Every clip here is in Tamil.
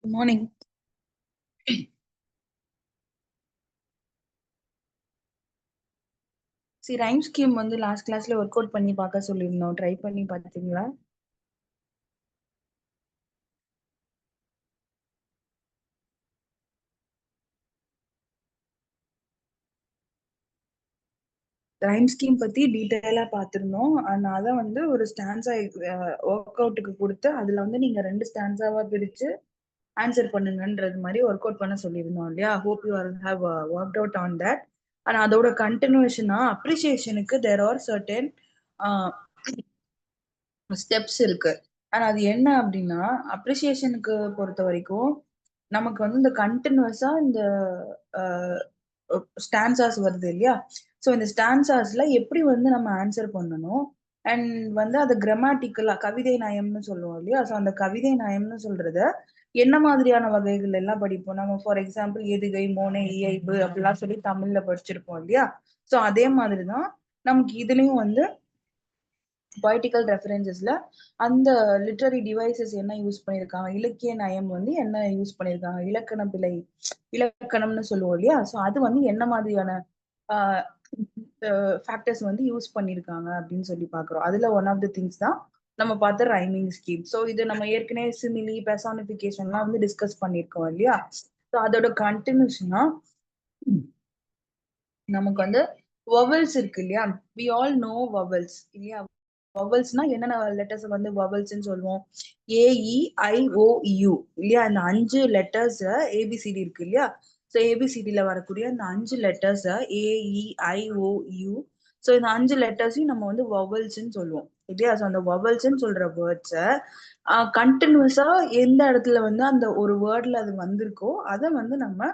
Good morning. See, rhyme scheme வந்து last classல work out பண்ணி பார்க்க சொல்லியிருந்தோம். ட்ரை பண்ணி பார்த்தீங்களா? ரைம் ஸ்கீம் பத்தி டீடைலா பார்த்திருந்தோம். அதனால வந்து ஒரு ஸ்டான்ஸா ஒர்க் அவுட்டுக்கு கொடுத்து அதுல வந்து நீங்க 2 ஸ்டான்ஸாவா பிரிச்சு ஆன்சர் பண்ணுங்கன்றது மாதிரி ஒர்க் அவுட் பண்ண சொல்லியிருந்தோம் இல்லையா? Hope you are have worked out on that. ஆனா அதோட கண்டினியூஷனா அப்ரிசியேஷனுக்கு தேர் ஆர் சர்டன் ஸ்டெப்ஸ் இருக்கு. ஆனா அது என்ன அப்படின்னா அப்ரிசியேஷனுக்கு பொறுத்த வரைக்கும் நமக்கு வந்து இந்த கண்டினியூஸா இந்த ஸ்டான்சாஸ் வருது இல்லையா? சோ இந்த ஸ்டான்சாஸ்ல எப்படி வந்து நம்ம ஆன்சர் பண்ணணும் அண்ட் வந்து அது கிராமட்டிக்கலா கவிதை நயம்னு சொல்லுவோம் இல்லையா? சோ அந்த கவிதை நயம்னு சொல்றத என்ன மாதிரியான வகைகள் எல்லாம் படிப்போம் நம்ம? ஃபார் எக்ஸாம்பிள் எதுகை, மோனை, இயைபு அப்படிலாம் சொல்லி தமிழ்ல படிச்சிருப்போம் இல்லையா? சோ அதே மாதிரிதான் நமக்கு இதுலயும் வந்து பொய்டிக்கல் ரெஃபரன்சஸ்ல அந்த லிட்டரரி டிவைசஸ் என்ன யூஸ் பண்ணிருக்காங்க, இலக்கிய நயம் வந்து என்ன யூஸ் பண்ணிருக்காங்க, இலக்கண பிழை, இலக்கணம்னு சொல்லுவோம் இல்லையா? சோ அது வந்து என்ன மாதிரியான ஃபேக்டர்ஸ் வந்து யூஸ் பண்ணிருக்காங்க அப்படின்னு சொல்லி பாக்குறோம். அதுல ஒன் ஆஃப் த திங்ஸ் தான் நம்ம பார்த்த ரைமிங் ஸ்கீம். சோ இது நம்ம ஏற்கனவே சிமிலி, பெர்சானிபிகேஷன்லாம் வந்து டிஸ்கஸ் பண்ணிருக்கோம் இல்லையா? சோ அதோட கண்டினியூஷனா நமக்கு வந்து வவல்ஸ் இருக்கு இல்லையா? வி ஆல் நோ வவல்ஸ் இல்லையா? வவல்ஸ்னா என்னென்ன லெட்டர்ஸ் வந்து வவல்ஸ்ன்னு சொல்லுவோம்? AEIOU இல்லையா? இந்த 5 லெட்டர்ஸ் ஏபிசிடி இருக்கு இல்லையா? சோ ஏபிசிடில வரக்கூடிய இந்த 5 லெட்டர்ஸ் AEIOU. சோ இந்த 5 லெட்டர்ஸையும் நம்ம வந்து வவல்ஸ்ன்னு சொல்லுவோம் இல்லையா? சோ அந்த வவல்ஸ்ன்னு சொல்ற வேர்ட்ஸ கண்டினியூஸா எந்த இடத்துல வந்து அந்த ஒரு வேர்ட்ல அது வந்திருக்கோ அத வந்து நம்ம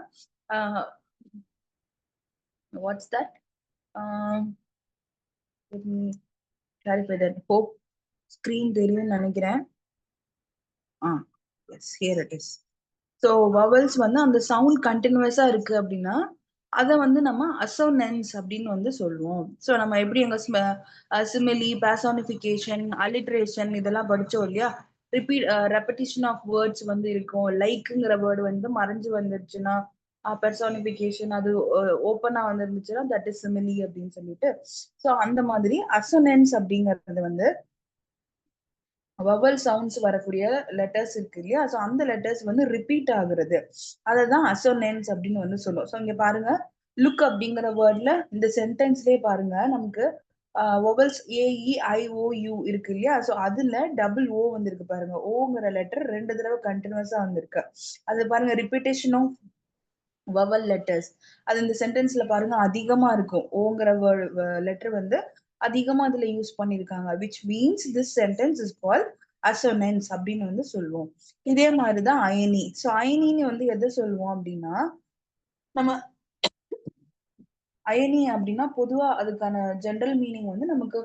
what's that clarify that. Hope screen தெரியும்னு நினைக்கிறேன். Yes, here it is. So vowels வந்து அந்த சவுண்ட் கண்டினியூஸா இருக்கு அப்படின்னா அதை வந்து நம்ம அசோனன்ஸ் அப்படின்னு வந்து சொல்லுவோம். ஸோ நம்ம எப்படி எங்க சிமிலி, பேர்சானிஃபிகேஷன், அலிட்ரேஷன் இதெல்லாம் படிச்சோம் இல்லையா? ரெப்படிஷன் ஆஃப் வேர்ட்ஸ் வந்து இருக்கும். லைக்குங்கிற வேர்டு வந்து மறைஞ்சு வந்துருச்சுன்னா பெர்சானிபிகேஷன், அது ஓப்பனா வந்துருந்துச்சுன்னா தட் இஸ் சிமிலி அப்படின்னு சொல்லிட்டு. ஸோ அந்த மாதிரி அசோனன்ஸ் அப்படிங்கிறது வந்து வவல் சவுண்ட்ஸ் வரக்கூடிய லெட்டர்ஸ் இருக்கு இல்லையா? சோ அந்த லெட்டர்ஸ் வந்து ரிப்பீட் ஆகுறது அததான் அசோனன்ஸ் அப்படின்னு வந்து சொல்லுவோம். சோ இங்க பாருங்க, லுக் அப்படிங்கிற வேர்ட்ல இந்த சென்டென்ஸ்லயே பாருங்க நமக்கு வவல்ஸ் AEIOU இருக்கு இல்லையா? சோ அதுல டபுள் ஓ வந்திருக்கு பாருங்க. ஓங்கிற லெட்டர் 2 தடவை கண்டினியூஸா வந்திருக்கு. அது பாருங்க, ரிப்பீட்டேஷன் ஆஃப் வவல் லெட்டர்ஸ். அது இந்த சென்டென்ஸ்ல பாருங்க அதிகமா இருக்கும். ஓங்கிற லெட்டர் வந்து அதிகமா அதுல யூஸ் பண்ணிருக்காங்க. which means this sentence is called assonance அப்படின்னு வந்து சொல்லுவோம். இதே மாதிரிதான் அயனி. சோ அயனின்னு வந்து எதை சொல்லுவோம் அப்படின்னா நம்ம அயனி அப்படின்னா பொதுவா அதுக்கான ஜெனரல் மீனிங் வந்து நமக்கு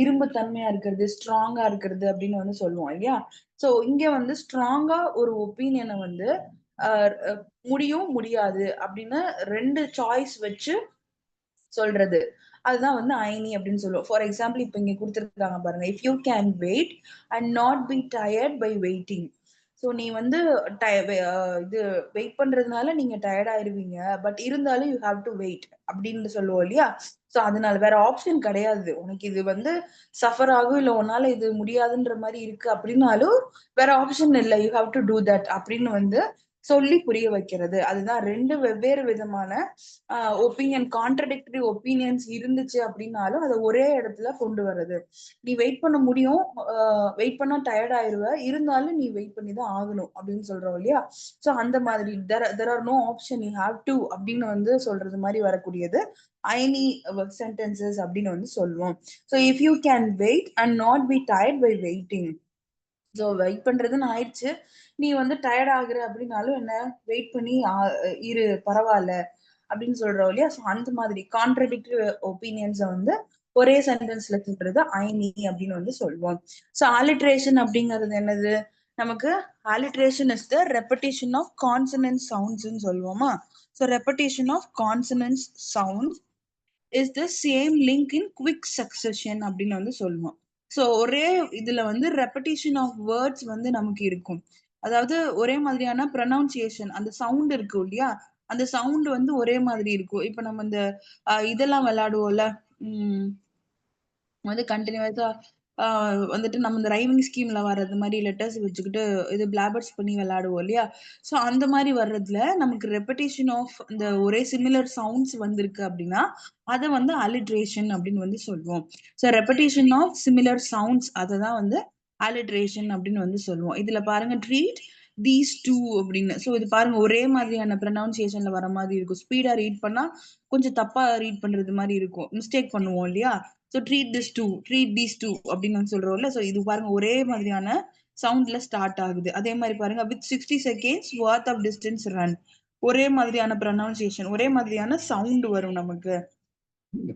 இரும்பு தன்மையா இருக்கிறது, ஸ்ட்ராங்கா இருக்கிறது அப்படின்னு வந்து சொல்லுவோம் இல்லையா? சோ இங்க வந்து ஸ்ட்ராங்கா ஒரு ஒப்பீனியனை வந்து அஹ் அஹ் முடியும் முடியாது அப்படின்னு 2 சாய்ஸ் வச்சு சொல்றது அதுதான் வந்து அயனி அப்படின்னு சொல்லுவோம். ஃபார் எக்ஸாம்பிள் இப்ப இங்க கொடுத்துருக்காங்க பாருங்க, if you can wait and not be tired by waiting. So நீ வந்து இது வெயிட் பண்றதுனால நீங்க டயர்ட் ஆயிருவீங்க, பட் இருந்தாலும் யூ ஹாவ் டு வெயிட் அப்படின்னு சொல்லுவோம் இல்லையா? ஸோ அதனால வேற ஆப்ஷன் கிடையாது. உனக்கு இது வந்து சஃபர் ஆகும், இல்ல உன்னால இது முடியாதுன்ற மாதிரி இருக்கு அப்படின்னாலும் வேற ஆப்ஷன் இல்லை, you have to do that அப்படின்னு வந்து சொல்லி புரிய வைக்கிறது. அதுதான் 2 வெவ்வேறு விதமான ஒப்பீனியன், கான்ட்ரடிக்டரி ஒப்பீனியன்ஸ் இருந்துச்சு அப்படின்னாலும் அதை ஒரே இடத்துல கொண்டு வர்றது. நீ வெயிட் பண்ண முடியும், வெயிட் பண்ணா டயர்ட் ஆயிருவ, இருந்தாலும் நீ வெயிட் பண்ணி தான் ஆகணும் அப்படின்னு சொல்றோம் இல்லையா? சோ அந்த மாதிரி there are no option, you have to அப்படின்னு வந்து சொல்றது மாதிரி வரக்கூடியது ஐனி சென்டென்சஸ் அப்படின்னு வந்து சொல்லுவோம். So if you can wait and not be tired by waiting. So wait பண்றதுன்னு ஆயிடுச்சு, நீ வந்து டயர்ட் ஆகுற அப்படின்னாலும் என்ன, வெயிட் பண்ணி இரு பரவாயில்ல அப்படின்னு சொல்றோம் இல்லையா? ஸோ அந்த மாதிரி கான்ட்ரடிக்டரி ஒப்பீனியன்ஸை வந்து ஒரே சென்டென்ஸ்ல சொல்றது அயனி அப்படின்னு வந்து சொல்லுவோம். ஸோ ஆலிட்ரேஷன் அப்படிங்கிறது என்னது? நமக்கு alliteration is the repetition of consonant சவுண்ட்ஸ்ன்னு சொல்லுவோமா? So repetition of consonant sounds is the same link in quick succession அப்படின்னு வந்து சொல்லுவோம். ஸோ ஒரே இதுல வந்து ரெப்படிஷன் ஆஃப் வேர்ட்ஸ் வந்து நமக்கு இருக்கும். அதாவது ஒரே மாதிரியான ப்ரொனவுன்சியேஷன், அந்த சவுண்ட் இருக்கும் இல்லையா? அந்த சவுண்ட் வந்து ஒரே மாதிரி இருக்கும். இப்ப நம்ம இந்த இதெல்லாம் விளையாடுவோம்ல. ம். வந்து கன்டினியூஸா வந்துட்டு நம்ம இந்த ரைமிங் ஸ்கீம்ல வர்றது மாரி லெட்டர்ஸ் வச்சுக்கிட்டு இது பிளாபர்ஸ் பண்ணி விளையாடுவோம் இல்லையா? ஸோ அந்த மாரி வர்றதுல நமக்கு ரெப்படிஷன் ஆஃப் இந்த ஒரே சிமிலர் சவுண்ட்ஸ் வந்திருக்கு அப்டின்னா, அத வந்து அலிட்ரேஷன் அப்டின்னு வந்து சொல்வோம். So repetition of similar sounds அததான் வந்து அலிட்ரேஷன் அப்டின்னு வந்து சொல்லுவோம். இதுல பாருங்க ட்ரீட் தீஸ் 2 அப்டின்னு. ஸோ இது பாருங்க ஒரே மாதிரியான ப்ரொனவுன்சியேஷன்ல வர மாதிரி இருக்கும். ஸ்பீடா ரீட் பண்ணா கொஞ்சம் தப்பா ரீட் பண்றது மாரி இருக்கும். மிஸ்டேக் பண்ணுவோம் இல்லையா? So treat this to treat these to அப்படின்னு வந்து சொல்றோம்ல. ஸோ இது பாருங்க ஒரே மாதிரியான சவுண்ட்ல ஸ்டார்ட் ஆகுது. அதே மாதிரி பாருங்க with 60 seconds worth of distance run. ஒரே மாதிரியான ப்ரொனவுன்சியேஷன் ஒரே மாதிரியான சவுண்ட் வரும் நமக்கு.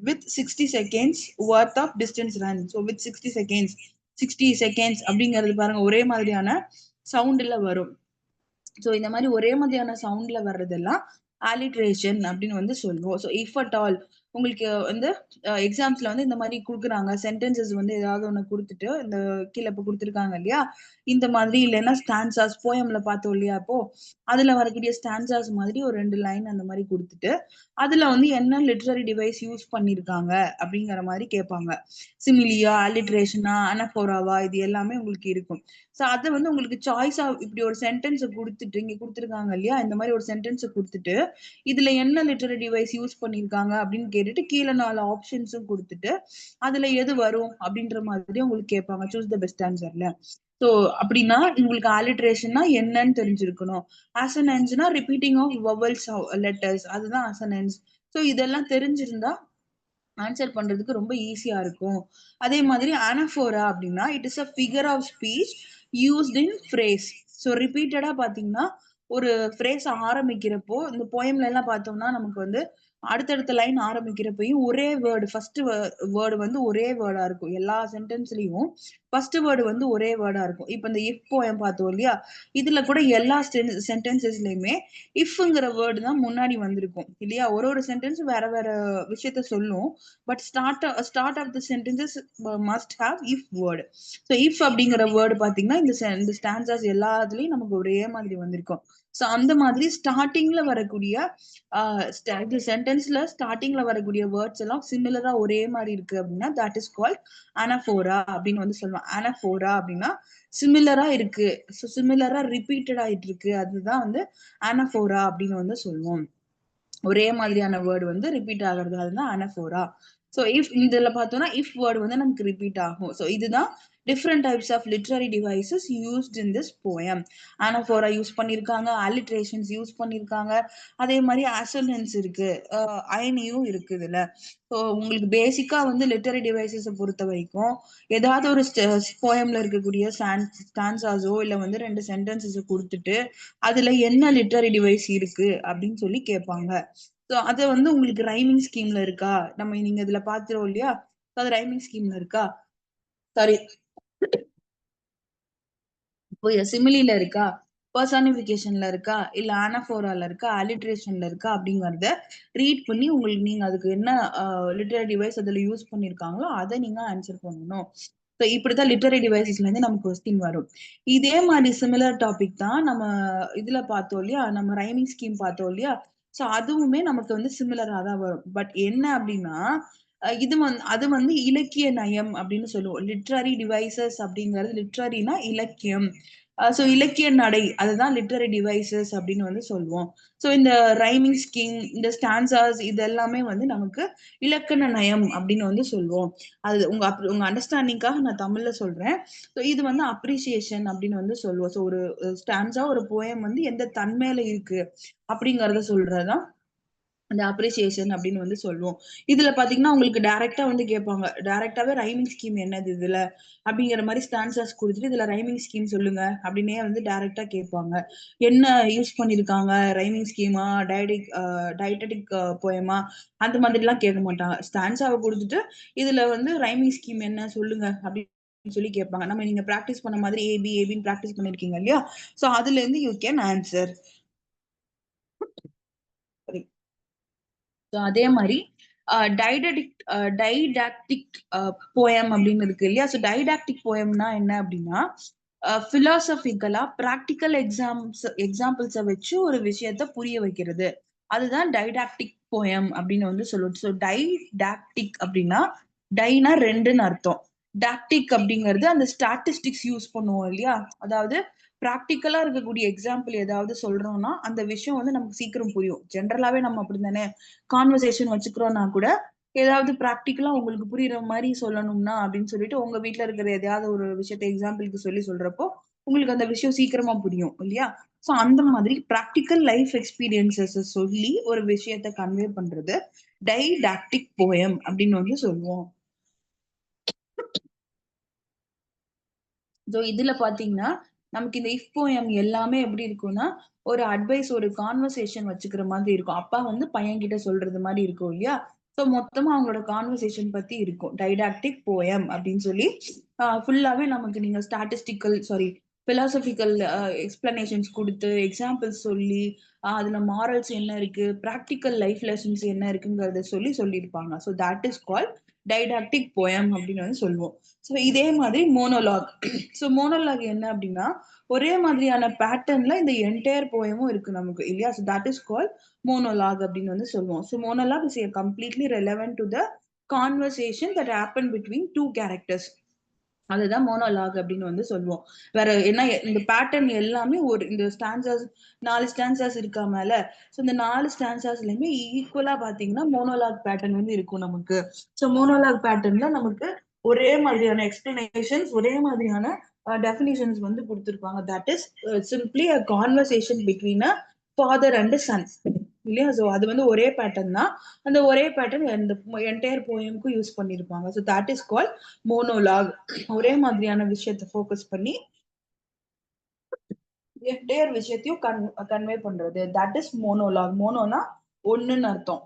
With 60 seconds worth of distance run. So with 60 seconds 60 seconds அப்படிங்கிறது பாருங்க ஒரே மாதிரியான சவுண்ட்ல வரும். ஸோ இந்த மாதிரி ஒரே மாதிரியான சவுண்ட்ல வர்றதெல்லாம் ஆலிட்ரேஷன் அப்படின்னு வந்து சொல்லுவோம். ஸோ இஃப் அட் ஆல் உங்களுக்கு வந்து எக்ஸாம்ஸ்ல வந்து இந்த மாதிரி கொடுக்குறாங்க சென்டென்சஸ் வந்து ஏதாவது ஒன்று கொடுத்துட்டு இந்த கீழே இப்போ கொடுத்துருக்காங்க இல்லையா? இந்த மாதிரி இல்லைன்னா ஸ்டான்சாஸ் போயம்ல பார்த்தோம் இல்லையா? அப்போ அதுல வரக்கூடிய ஸ்டான்சாஸ் மாதிரி ஒரு 2 லைன் அந்த மாதிரி கொடுத்துட்டு அதுல வந்து என்ன லிட்ரரி டிவைஸ் யூஸ் பண்ணிருக்காங்க அப்படிங்கிற மாதிரி கேட்பாங்க. சிமிலியா, அலிட்ரேஷனா, அனஃபோராவா இது எல்லாமே உங்களுக்கு இருக்கும். ஸோ அத வந்து உங்களுக்கு சாய்ஸா இப்படி ஒரு சென்டென்ஸ குடுத்துட்டு, இங்க குடுத்துருக்காங்க இல்லையா? இந்த மாரி ஒரு சென்டென்ஸ குடுத்துட்டு, இதுல என்ன லிட்டரரி டிவைஸ் யூஸ் பண்ணியிருக்காங்க அப்படின்னு கேட்டுட்டு, கீழ 4 ஆப்ஷன்ஸும் குடுத்துட்டு, அதுல எது வரும் அப்படின்ற மாதிரி உங்களுக்கு கேட்பாங்க. சூஸ் த பெஸ்ட் ஆன்சர்ல. ஸோ அப்படின்னா உங்களுக்கு ஆலிட்ரேஷன்னா என்னன்னு தெரிஞ்சிருக்கணும். அசனன்ஸ்னா ரிப்பீட்டிங் ஆஃப் வவல்ஸ் லெட்டர்ஸ் அதுதான் அசனன்ஸ். ஸோ இதெல்லாம் தெரிஞ்சிருந்தா ஆன்சர் பண்றதுக்கு ரொம்ப ஈஸியா இருக்கும். அதே மாதிரி அனஃபோரா அப்படின்னா it is a figure of speech used in phrase. So ரிப்பீட்டடா பாத்தீங்கன்னா ஒரு ஃப்ரேஸ் ஆரம்பிக்கிறப்போ இந்த போயம்ல எல்லாம் பார்த்தோம்னா நமக்கு வந்து அடுத்தடுத்த லைன் ஆரம்பிக்கிறப்பையும் ஒரே வேர்டு ஃபர்ஸ்ட் வேர்டு வந்து ஒரே வேர்டா இருக்கும். எல்லா சென்டென்ஸ்லயும் ஃபர்ஸ்ட் வேர்டு வந்து ஒரே வேர்டா இருக்கும். இப்ப இந்த இஃப் போயம் பார்த்தோம் இல்லையா? இதுல கூட எல்லா சென்டென்சஸ்லயுமே இஃப்ங்கிற வேர்டு தான் முன்னாடி வந்திருக்கும் இல்லையா? ஒரு ஒரு சென்டென்ஸ் வேற வேற விஷயத்த சொல்லும். But start of the sentences must have if word. So if அப்படிங்கிற வேர்டு பாத்தீங்கன்னா இந்த ஸ்டான்சஸ் எல்லாத்துலயும் நமக்கு ஒரே மாதிரி வந்திருக்கும். ஸோ அந்த மாதிரி ஸ்டார்டிங்ல வரக்கூடிய இது சென்டென்ஸ்ல ஸ்டார்டிங்ல வரக்கூடிய வேர்ட்ஸ் எல்லாம் சிமிலரா ஒரே மாதிரி இருக்கு அப்படின்னா தட் இஸ் கால்ட் அனஃபோரா அப்படின்னு வந்து சொல்லுவோம். அனஃபோரா அப்படின்னா சிமிலரா இருக்கு. ஸோ சிமிலரா ரிப்பீட்டட் ஆயிட்டு இருக்கு. அதுதான் வந்து அனஃபோரா அப்படின்னு வந்து சொல்லுவோம். ஒரே மாதிரியான வேர்டு வந்து ரிப்பீட் ஆகுறது அதுதான் அனஃபோரா. ஸோ இஃப் இதுல பார்த்தோம்னா இஃப் வேர்டு வந்து நமக்கு ரிப்பீட் ஆகும். ஸோ இதுதான் different types of literary devices used in this poem. Anaphora use பண்ணியிருக்காங்க, அலிட்ரேஷன்ஸ் யூஸ் பண்ணியிருக்காங்க, அதே மாதிரி அசனன்ஸ் இருக்கு, அயனியும் இருக்கு இதுல. ஸோ உங்களுக்கு பேசிக்கா வந்து லிட்டரரி டிவைசஸை பொறுத்த வரைக்கும் ஏதாவது ஒரு போயம்ல இருக்கக்கூடிய ஸ்டான்சாஸோ இல்ல வந்து 2 சென்டென்சஸ் கொடுத்துட்டு அதுல என்ன லிட்டரரி டிவைஸ் இருக்கு அப்படின்னு சொல்லி கேட்பாங்க. ஸோ அது வந்து உங்களுக்கு ரைமிங் ஸ்கீம்ல இருக்கா? நீங்க இதுல பாத்துறோம் இல்லையா? அது ரைமிங் ஸ்கீம்ல இருக்கா? சாரி, சிமிலில இருக்கா? பர்சானிபிகேஷன்ல இருக்கா? இல்ல அனஃபோரால இருக்கா? அலிட்ரேஷன்ல இருக்கா? அப்படிங்கறத ரீட் பண்ணி உங்களுக்கு நீங்க அதுக்கு என்ன லிட்டரரி டிவைஸ் அதுல யூஸ் பண்ணிருக்காங்களோ அதை நீங்க ஆன்சர் பண்ணணும். ஸோ இப்படித்தான் லிட்டரரி டிவைசஸ்ல இருந்து நமக்கு கொஸ்டின் வரும். இதே மாதிரி சிமிலர் டாபிக் தான் நம்ம இதுல பார்த்தோம் இல்லையா? நம்ம ரைமிங் ஸ்கீம் பார்த்தோம் இல்லையா? ஸோ அதுவுமே நமக்கு வந்து சிமிலரா தான் வரும். பட் என்ன அப்படின்னா இது வந்து அது வந்து இலக்கிய நயம் அப்படின்னு சொல்லுவோம். லிட்ரரி டிவைசஸ் அப்படிங்கிறது லிட்ரரினா இலக்கியம். ஸோ இலக்கிய நடை அதுதான் லிட்ரரி டிவைசஸ் அப்படின்னு வந்து சொல்லுவோம். ஸோ இந்த ரைமிங் ஸ்கீம் இந்த ஸ்டான்சாஸ் இது எல்லாமே வந்து நமக்கு இலக்கண நயம் அப்படின்னு வந்து சொல்லுவோம். அது உங்க அண்டர்ஸ்டாண்டிங்காக நான் தமிழ்ல சொல்றேன். ஸோ இது வந்து அப்ரிசியேஷன் அப்படின்னு வந்து சொல்லுவோம். ஸோ ஒரு ஸ்டான்ஸா ஒரு போயம் வந்து எந்த தன்மையில இருக்கு அப்படிங்கறத சொல்றதுதான் அந்த அப்ரிசியேஷன் அப்படின்னு வந்து சொல்லுவோம். இதுல பாத்தீங்கன்னா உங்களுக்கு டைரக்டா வந்து கேட்பாங்க. டைரக்டாவே ரைமிங் ஸ்கீம் என்னது இதுல அப்படிங்கிற மாதிரி ஸ்டான்சர்ஸ் கொடுத்துட்டு இதுல ரைமிங் ஸ்கீம் சொல்லுங்க அப்படின்னே வந்து டைரக்டா கேட்பாங்க. என்ன யூஸ் பண்ணிருக்காங்க? ரைமிங் ஸ்கீமா, டயட்டடிக் போயமா அந்த மாதிரி எல்லாம் கேட்க மாட்டாங்க. ஸ்டான்ஸாவை கொடுத்துட்டு இதுல வந்து ரைமிங் ஸ்கீம் என்ன சொல்லுங்க அப்படின்னு சொல்லி கேட்பாங்க. நீங்க பிராக்டிஸ் பண்ண மாதிரி ஏபின்னு பிராக்டிஸ் பண்ணிருக்கீங்க இல்லையா? சோ அதுல இருந்து யூ கேன் ஆன்சர். அதே மாதிரி டைடாக்டிக் போயம் அப்படின்னு இருக்கு இல்லையா? ஸோ டைடாக்டிக் போயம்னா என்ன அப்படின்னா பிலாசபிக்கலா பிராக்டிக்கல் எக்ஸாம்பிள்ஸை வச்சு ஒரு விஷயத்த புரிய வைக்கிறது. அதுதான் டைடாக்டிக் போயம் அப்படின்னு வந்து சொல்லுவோம். ஸோ டைடாக்டிக் அப்படின்னா டைனா ரெண்டுன்னு அர்த்தம். டாக்டிக் அப்படிங்கிறது அந்த ஸ்டாட்டிஸ்டிக்ஸ் யூஸ் பண்ணுவோம் இல்லையா, அதாவது ப்ராக்டிக்கலா இருக்கக்கூடிய எக்ஸாம்பிள் ஏதாவது சொல்றோம்னா அந்த விஷயம் வந்து நமக்கு சீக்கிரம் புரியும். ஜென்ரலாவே நம்ம அப்படித்தானே கான்வர்சேஷன் வச்சுக்கிறோம்னா கூட ஏதாவது ப்ராக்டிக்கலா உங்களுக்கு புரியுற மாதிரி சொல்லணும்னா அப்படின்னு சொல்லிட்டு உங்க வீட்ல இருக்கிற எதையாவது ஒரு விஷயத்த எக்ஸாம்பிளுக்கு சொல்றப்போ உங்களுக்கு அந்த விஷயம் சீக்கிரமா புரியும் இல்லையா. சோ அந்த மாதிரி ப்ராக்டிக்கல் லைஃப் எக்ஸ்பீரியன்சஸ் சொல்லி ஒரு விஷயத்த கன்வே பண்றது டைடாக்டிக் போயம் அப்படின்னு வந்து சொல்லுவோம். ஸோ இதுல பாத்தீங்கன்னா நமக்கு இந்த இஃப் போயம் எல்லாமே எப்படி இருக்கும்னா ஒரு அட்வைஸ் ஒரு கான்வர்சேஷன் வச்சுக்கிற மாதிரி இருக்கும். அப்பா வந்து பையன் கிட்ட சொல்றது மாதிரி இருக்கும் இல்லையா. ஸோ மொத்தமா அவங்களோட கான்வர்சேஷன் பத்தி இருக்கும் டைடாக்டிக் போயம் அப்படின்னு சொல்லி. ஃபுல்லாவே நமக்கு நீங்க ஸ்டாட்டிஸ்டிக்கல் சாரி பிலாசபிக்கல் எக்ஸ்பிளனேஷன்ஸ் கொடுத்து எக்ஸாம்பிள்ஸ் சொல்லி அதுல மாரல்ஸ் என்ன இருக்கு ப்ராக்டிக்கல் லைஃப் லெசன்ஸ் என்ன இருக்குங்கிறத சொல்லியிருப்பாங்க. So that is call didactic poem அப்படின்னு வந்து சொல்லுவோம். ஸோ இதே மாதிரி மோனோலாக். ஸோ மோனோலாக் என்ன அப்படின்னா ஒரே மாதிரியான பேட்டர்ன்ல இந்த என்டையர் போயமும் இருக்கு நமக்கு இல்லையா. So that is call monologue அப்படின்னு வந்து சொல்லுவோம். So monologue is completely relevant to the conversation that happen between two characters. அதுதான் மோனோலாக் அப்படின்னு வந்து சொல்லுவோம். வேற என்ன இந்த பேட்டர்ன் எல்லாமே ஒரு இந்த ஸ்டான்சர்ஸ் 4 ஸ்டான்சர்ஸ் இருக்கா மேல. ஸோ இந்த 4 ஸ்டான்சர்ஸ்லயுமே ஈக்குவலா பாத்தீங்கன்னா மோனோலாக் பேட்டர்ன் வந்து இருக்கும் நமக்கு. ஸோ மோனோலாக் பேட்டர்ன்ல நமக்கு ஒரே மாதிரியான எக்ஸ்பிளனேஷன்ஸ் ஒரே மாதிரியான டெஃபினிஷன்ஸ் வந்து கொடுத்துருப்பாங்க. That is simply a conversation between a father and son இல்லையா. ஸோ அது வந்து ஒரே பேட்டர்ன் தான். அந்த ஒரே பேட்டர்ன் இந்த என்டையர் போயமுக்கும் யூஸ் பண்ணிருப்பாங்க. So that is call monologue. ஒரே மாதிரியான விஷயத்தை ஃபோக்கஸ் பண்ணி என்டையர் விஷயத்தையும் கன்வே பண்றது தட் இஸ் மோனோலாக். மோனோனா ஒண்ணுன்னு அர்த்தம்.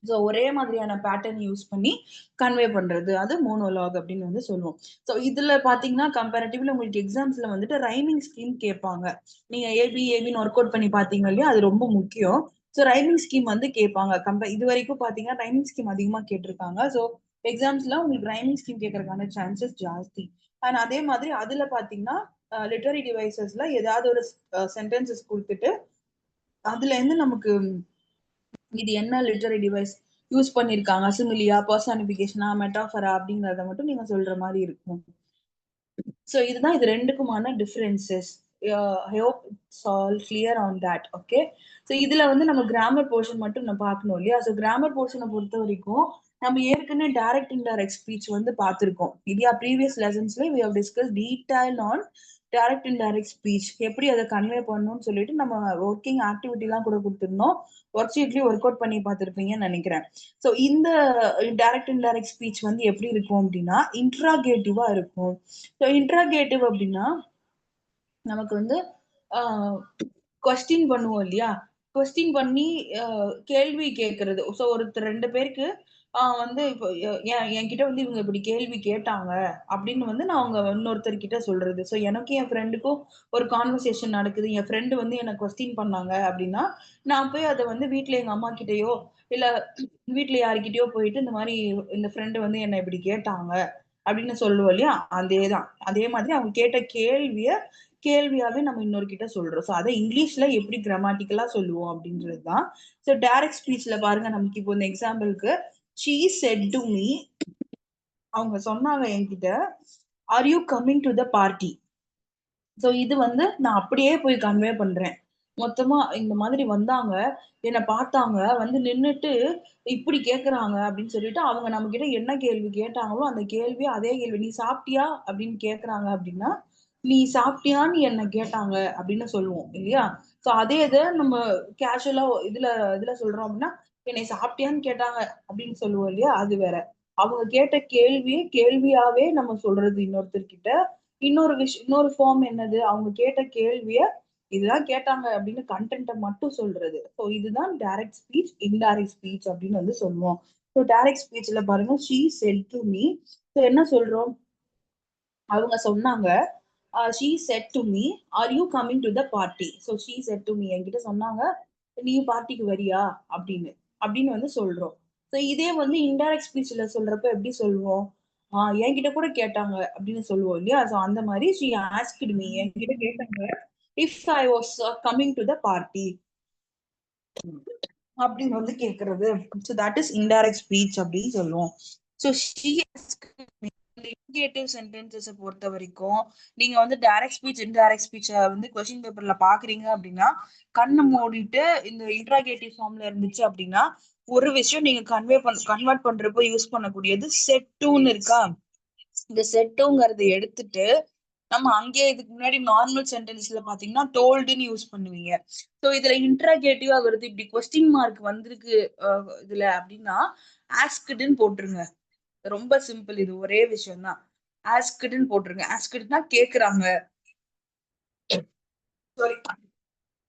ஸோ ஒரே மாதிரியான பேட்டர்ன் யூஸ் பண்ணி கன்வே பண்றது அது மோனோலாக் அப்படின்னு வந்து சொல்லுவோம். ஸோ இதுல பாத்தீங்கன்னா கம்பேரிட்டிவ்ல உங்களுக்கு எக்ஸாம்ஸ்ல வந்துட்டு ரைமிங் ஸ்கீம் கேட்பாங்க. நீங்க ஏபின்னு ஒர்க் அவுட் பண்ணி பாத்தீங்க இல்லையா, அது ரொம்ப முக்கியம். ஸோ ரைமிங் ஸ்கீம் வந்து கேட்பாங்க. இது வரைக்கும் பாத்தீங்கன்னா ரைமிங் ஸ்கீம் அதிகமா கேட்டிருக்காங்க. ஸோ எக்ஸாம்ஸ்ல உங்களுக்கு ரைமிங் ஸ்கீம் கேட்கறதுக்கான சான்சஸ் ஜாஸ்தி. அண்ட் அதே மாதிரி அதுல பாத்தீங்கன்னா லிட்டரரி டிவைசஸ்ல ஏதாவது ஒரு சென்டென்சஸ் கொடுத்துட்டு அதுல இருந்து நமக்கு இது என்ன லிட்டரரி டிவைஸ் யூஸ் பண்ணிருக்காங்க, சிமிலியா பர்சானிபிகேஷனா மெட்டாஃபரா அப்படிங்கறத மட்டும் நீங்க சொல்ற மாதிரி இருக்கும். சோ இதுதான் இது ரெண்டுக்குமான differences. I hope it's all clear on that. Okay. So இதுல வந்து நம்ம கிராமர் போர்ஷன் மட்டும் நம்ம பார்க்கணும் இல்லையா. சோ கிராமர் போர்ஷனை பொறுத்த வரைக்கும் நம்ம ஏற்கனவே டைரக்ட் இன்டைரக்ட் ஸ்பீச் வந்து பார்த்திருக்கோம் இல்லையா. ப்ரீவியஸ் லெசன்ஸ்ல we have discussed detail on direct indirect speech எப்படி அதை கன்வே பண்ணணும்னு சொல்லிட்டு நம்ம ஒர்க்கிங் ஆக்டிவிட்டி எல்லாம் கூட கொடுத்துருந்தோம். ஒர்க் ஷீட்லயும் ஒர்க் அவுட் பண்ணி பார்த்திருப்பீங்கன்னு நினைக்கிறேன். சோ இந்த டைரக்ட் இன்டைரக்ட் ஸ்பீச் வந்து எப்படி இருக்கும் அப்படின்னா இன்ட்ராகேட்டிவா இருக்கும். ஸோ இன்ட்ராகேட்டிவ் அப்படின்னா நமக்கு வந்து கொஸ்டின் பண்ணுவோம் இல்லையா. கொஸ்டின் பண்ணி கேள்வி கேட்கறது. ஸோ ஒருத்தர் 2 பேருக்கு வந்து இப்போ என்கிட்ட வந்து இவங்க இப்படி கேள்வி கேட்டாங்க அப்படின்னு வந்து நான் அவங்க இன்னொருத்தர் கிட்ட சொல்றது. ஸோ எனக்கும் என் ஃப்ரெண்டுக்கும் ஒரு கான்வர்சேஷன் நடக்குது. என் ஃப்ரெண்டு வந்து எனக்கு கொஸ்டின் பண்ணாங்க அப்படின்னா நான் போய் அதை வந்து வீட்டுல எங்க அம்மா கிட்டயோ இல்ல வீட்டுல யாருக்கிட்டயோ போயிட்டு இந்த மாதிரி இந்த ஃப்ரெண்டு வந்து என்ன இப்படி கேட்டாங்க அப்படின்னு சொல்லுவோம் இல்லையா. அதேதான். அதே மாதிரி அவங்க கேட்ட கேள்வியாவே நம்ம இன்னொரு கிட்ட சொல்றோம். ஸோ அதை இங்கிலீஷ்ல எப்படி கிராமட்டிக்கலா சொல்லுவோம் அப்படின்றதுதான். ஸோ டைரக்ட் ஸ்பீச்ல பாருங்க நமக்கு இப்போ இந்த எக்ஸாம்பிளுக்கு she said to me, அவங்க சொன்னாங்க என்கிட்ட, are you coming to the party. So இது வந்து நான் அப்படியே போய் கன்வே பண்றேன். மொத்தமா இந்த மாதிரி வந்தாங்க, என்ன பார்த்தாங்க, வந்து நின்னுட்டு இப்படி கேட்கறாங்க அப்படின்னு சொல்லிட்டு அவங்க நம்ம கிட்ட என்ன கேள்வி கேட்டாங்களோ அந்த கேள்வி அதே கேள்வி நீ சாப்பிட்டியா அப்படின்னு கேட்கறாங்க அப்படின்னா நீ சாப்பிட்டியான்னு என்ன கேட்டாங்க அப்படின்னு சொல்லுவோம் இல்லையா. சோ அதே இதை நம்ம கேஷுவலா இதுல இதுல சொல்றோம் அப்படின்னா என்னை சாப்பிட்டியான்னு கேட்டாங்க அப்படின்னு சொல்லுவோம் இல்லையா. அது வேற. அவங்க கேட்ட கேள்வியே கேள்வியாவே நம்ம சொல்றது இன்னொருத்தர்கிட்ட. இன்னொரு ஃபார்ம் என்னது, அவங்க கேட்ட கேள்விய இதுதான் கேட்டாங்க அப்படின்னு கண்டென்ட்டை மட்டும் சொல்றது. ஸோ இதுதான் டைரக்ட் ஸ்பீச் இன்டைரக்ட் ஸ்பீச் அப்படின்னு வந்து சொல்லுவோம். ஸோ டைரக்ட் ஸ்பீச்ல பாருங்க she said to me. So என்ன சொல்றோம், அவங்க சொன்னாங்க she said to me, are you coming to the party. so she said to me என்கிட்ட சொன்னாங்க நீ பார்ட்டிக்கு வரியா அப்படின்னு அப்படின்னு வந்து சொல்றோம். ஸோ இதே வந்து இன்டைரக்ட் ஸ்பீச்ல சொல்றப்ப எப்படி சொல்லுவோம், என்கிட்ட கூட கேட்டாங்க அப்படின்னு சொல்லுவோம் இல்லையா? சோ அந்த மாதிரி she asked me, என்கிட்ட கேட்டாங்க if I was coming to the party அப்படின்னு வந்து கேக்குறது. So that is indirect speech அப்படின்னு சொல்லுவோம். So she asked me. Indicative sentences பொறுத்த வரைக்கும் நீங்க வந்து டைரக்ட் ஸ்பீச் இன்டைரக்ட் ஸ்பீச்ச வந்து கொஸ்டின் பேப்பர்ல பாக்குறீங்க அப்படின்னா கண்ணு மூடிட்டு இந்த இன்ட்ராகேட்டிவ் ஃபார்ம்ல இருந்துச்சு அப்படின்னா ஒரு விஷயம் நீங்க கன்வெர்ட் பண்றப்போ யூஸ் பண்ணக்கூடியது செட் டூன்னு இருக்கா. இந்த செட்டுங்கிறத எடுத்துட்டு நம்ம அங்கேயே இதுக்கு முன்னாடி நார்மல் சென்டென்ஸ்ல பாத்தீங்கன்னா டோல்டுன்னு யூஸ் பண்ணுவீங்க. சோ இதுல இன்ட்ராகேட்டிவா வருது இப்படி கொஸ்டின் மார்க் வந்திருக்கு இதுல அப்படின்னா ஆஸ்க்டுன்னு போட்டுருங்க. ரொம்ப சிம்பிள், இது ஒரே விஷயம் தான். ஆஸ்க்டுன்னு போட்டுருங்க. ஆஸ்க்டுனா கேக்குறாங்க, சாரி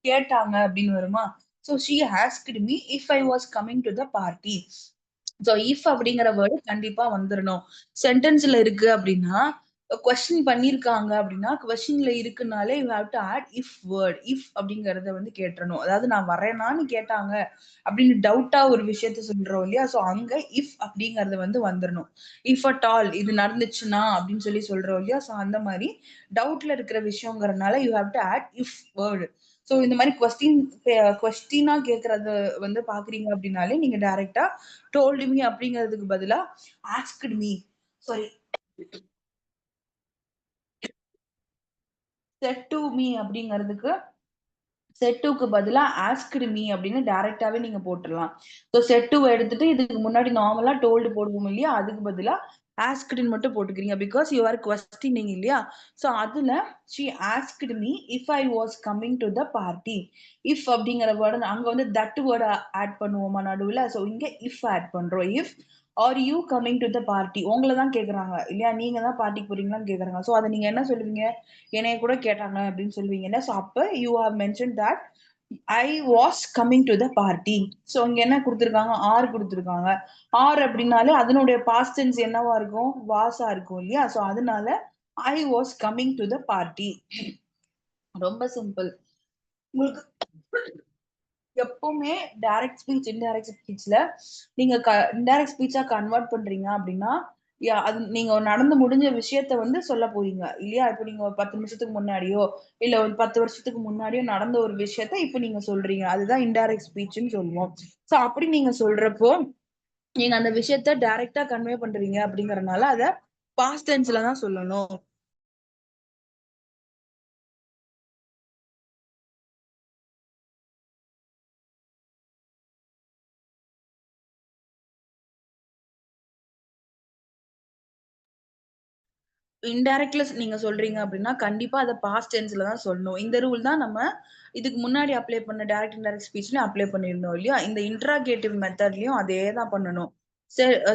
கேட்டாங்க அப்படின்னு வருமா. So she asked me if I was coming to the party. So if அப்படிங்கிற வேர்டு கண்டிப்பா வந்துடணும். சென்டென்ஸ்ல இருக்கு அப்படின்னா கொஸ்டின் பண்ணிருக்காங்க அப்படின்னா கொஸ்டின்ல இருக்குனாலே you have to add if word. If அப்படிங்கறத வந்து கேட்டணும். அதாவது நான் வரேனான்னு கேட்டாங்க அப்படின்னு டவுட்டா ஒரு விஷயத்த சொல்றோம் இல்லையா. சோ அங்க இஃப் அப்படிங்கறது வந்து வந்துடணும். இஃப் அட் ஆல் இது நடந்துச்சுன்னா அப்படின்னு சொல்லி சொல்றோம் இல்லையா. சோ அந்த மாதிரி டவுட்ல இருக்கிற விஷயங்கிறதுனால you have to add if word. So இந்த மாதிரி கொஸ்டினா கேக்குறது வந்து பாக்குறீங்க அப்படின்னாலே நீங்க டைரக்டா டோல்டு மீ அப்படிங்கிறதுக்கு பதிலா asked me, sorry set to me அப்படிங்கிறதுக்கு செட்டுக்கு பதிலா ஆஸ்க்டு மீ அப்படின்னு டைரக்டாவே நீங்க போட்டுடலாம். ஸோ செட்டு எடுத்துட்டு இதுக்கு முன்னாடி நார்மலா டோல்டு போடுவோம் இல்லையா, அதுக்கு பதிலா ஆஸ்க்டுன்னு மட்டும் போட்டுக்கிறீங்க. பிகாஸ் யூ ஆர் கொஸ்டினிங் இல்லையா. ஸோ அதுல she asked me if I was coming to the party. If அப்படிங்கிற வேர்டு அங்க வந்து தட் வேர்டு ஆட் பண்ணுவோமா நடுவுல. ஸோ இங்க இஃப் ஆட் பண்றோம். If are you coming to the party, உங்களை தான் கேக்குறாங்க இல்லையா, நீங்க தான் பார்ட்டிக்கு போறீங்களான்னு கேக்குறாங்க. ஸோ அதை நீங்க என்ன சொல்லுவீங்க, என்னைய கூட கேட்டாங்க அப்படின்னு சொல்லுவீங்க. சோ அப்ப you have mention that I was coming to the party. So இங்க என்ன கொடுத்திருக்காங்க, ஆர் கொடுத்திருக்காங்க. ஆர் அப்படின்னாலே அதனுடைய பாஸ்ட் டென்ஸ் என்னவா இருக்கும், வாஸா இருக்கும் இல்லையா. சோ அதனால ஐ was coming to the party. ரொம்ப சிம்பிள். உங்களுக்கு எப்பவுமே டைரக்ட் ஸ்பீச் இன்டைரக்ட் ஸ்பீச்ல நீங்க இன்டைரக்ட் ஸ்பீச்சா கன்வெர்ட் பண்றீங்க அப்படின்னா அது நீங்க ஒரு நடந்து முடிஞ்ச விஷயத்த வந்து சொல்ல போறீங்க இல்லையா. இப்ப நீங்க ஒரு 10 நிமிஷத்துக்கு முன்னாடியோ இல்ல ஒரு 10 வருஷத்துக்கு முன்னாடியோ நடந்த ஒரு விஷயத்த இப்ப நீங்க சொல்றீங்க, அதுதான் இன்டைரக்ட் ஸ்பீச்னு சொல்லுவோம். சோ அப்படி நீங்க சொல்றப்போ நீங்க அந்த விஷயத்த டைரக்டா கன்வே பண்றீங்க அப்படிங்கறதுனால அத பாஸ்ட் டென்ஸ்ல தான் சொல்லணும். இன்டைரக்ட்ல நீங்க சொல்றீங்க அப்படின்னா கண்டிப்பா அத பாஸ்ட் டென்ஸ்ல தான் சொல்லணும். இந்த ரூல் தான் நம்ம இதுக்கு முன்னாடி அப்ளை பண்ண டைரக்ட் இன்டைரக்ட் ஸ்பீச்லயும் அப்ளை பண்ணிருந்தோம் இல்லையா. இந்த இன்ட்ராகேட்டிவ் மெத்தட்லயும் அதே தான் பண்ணணும்.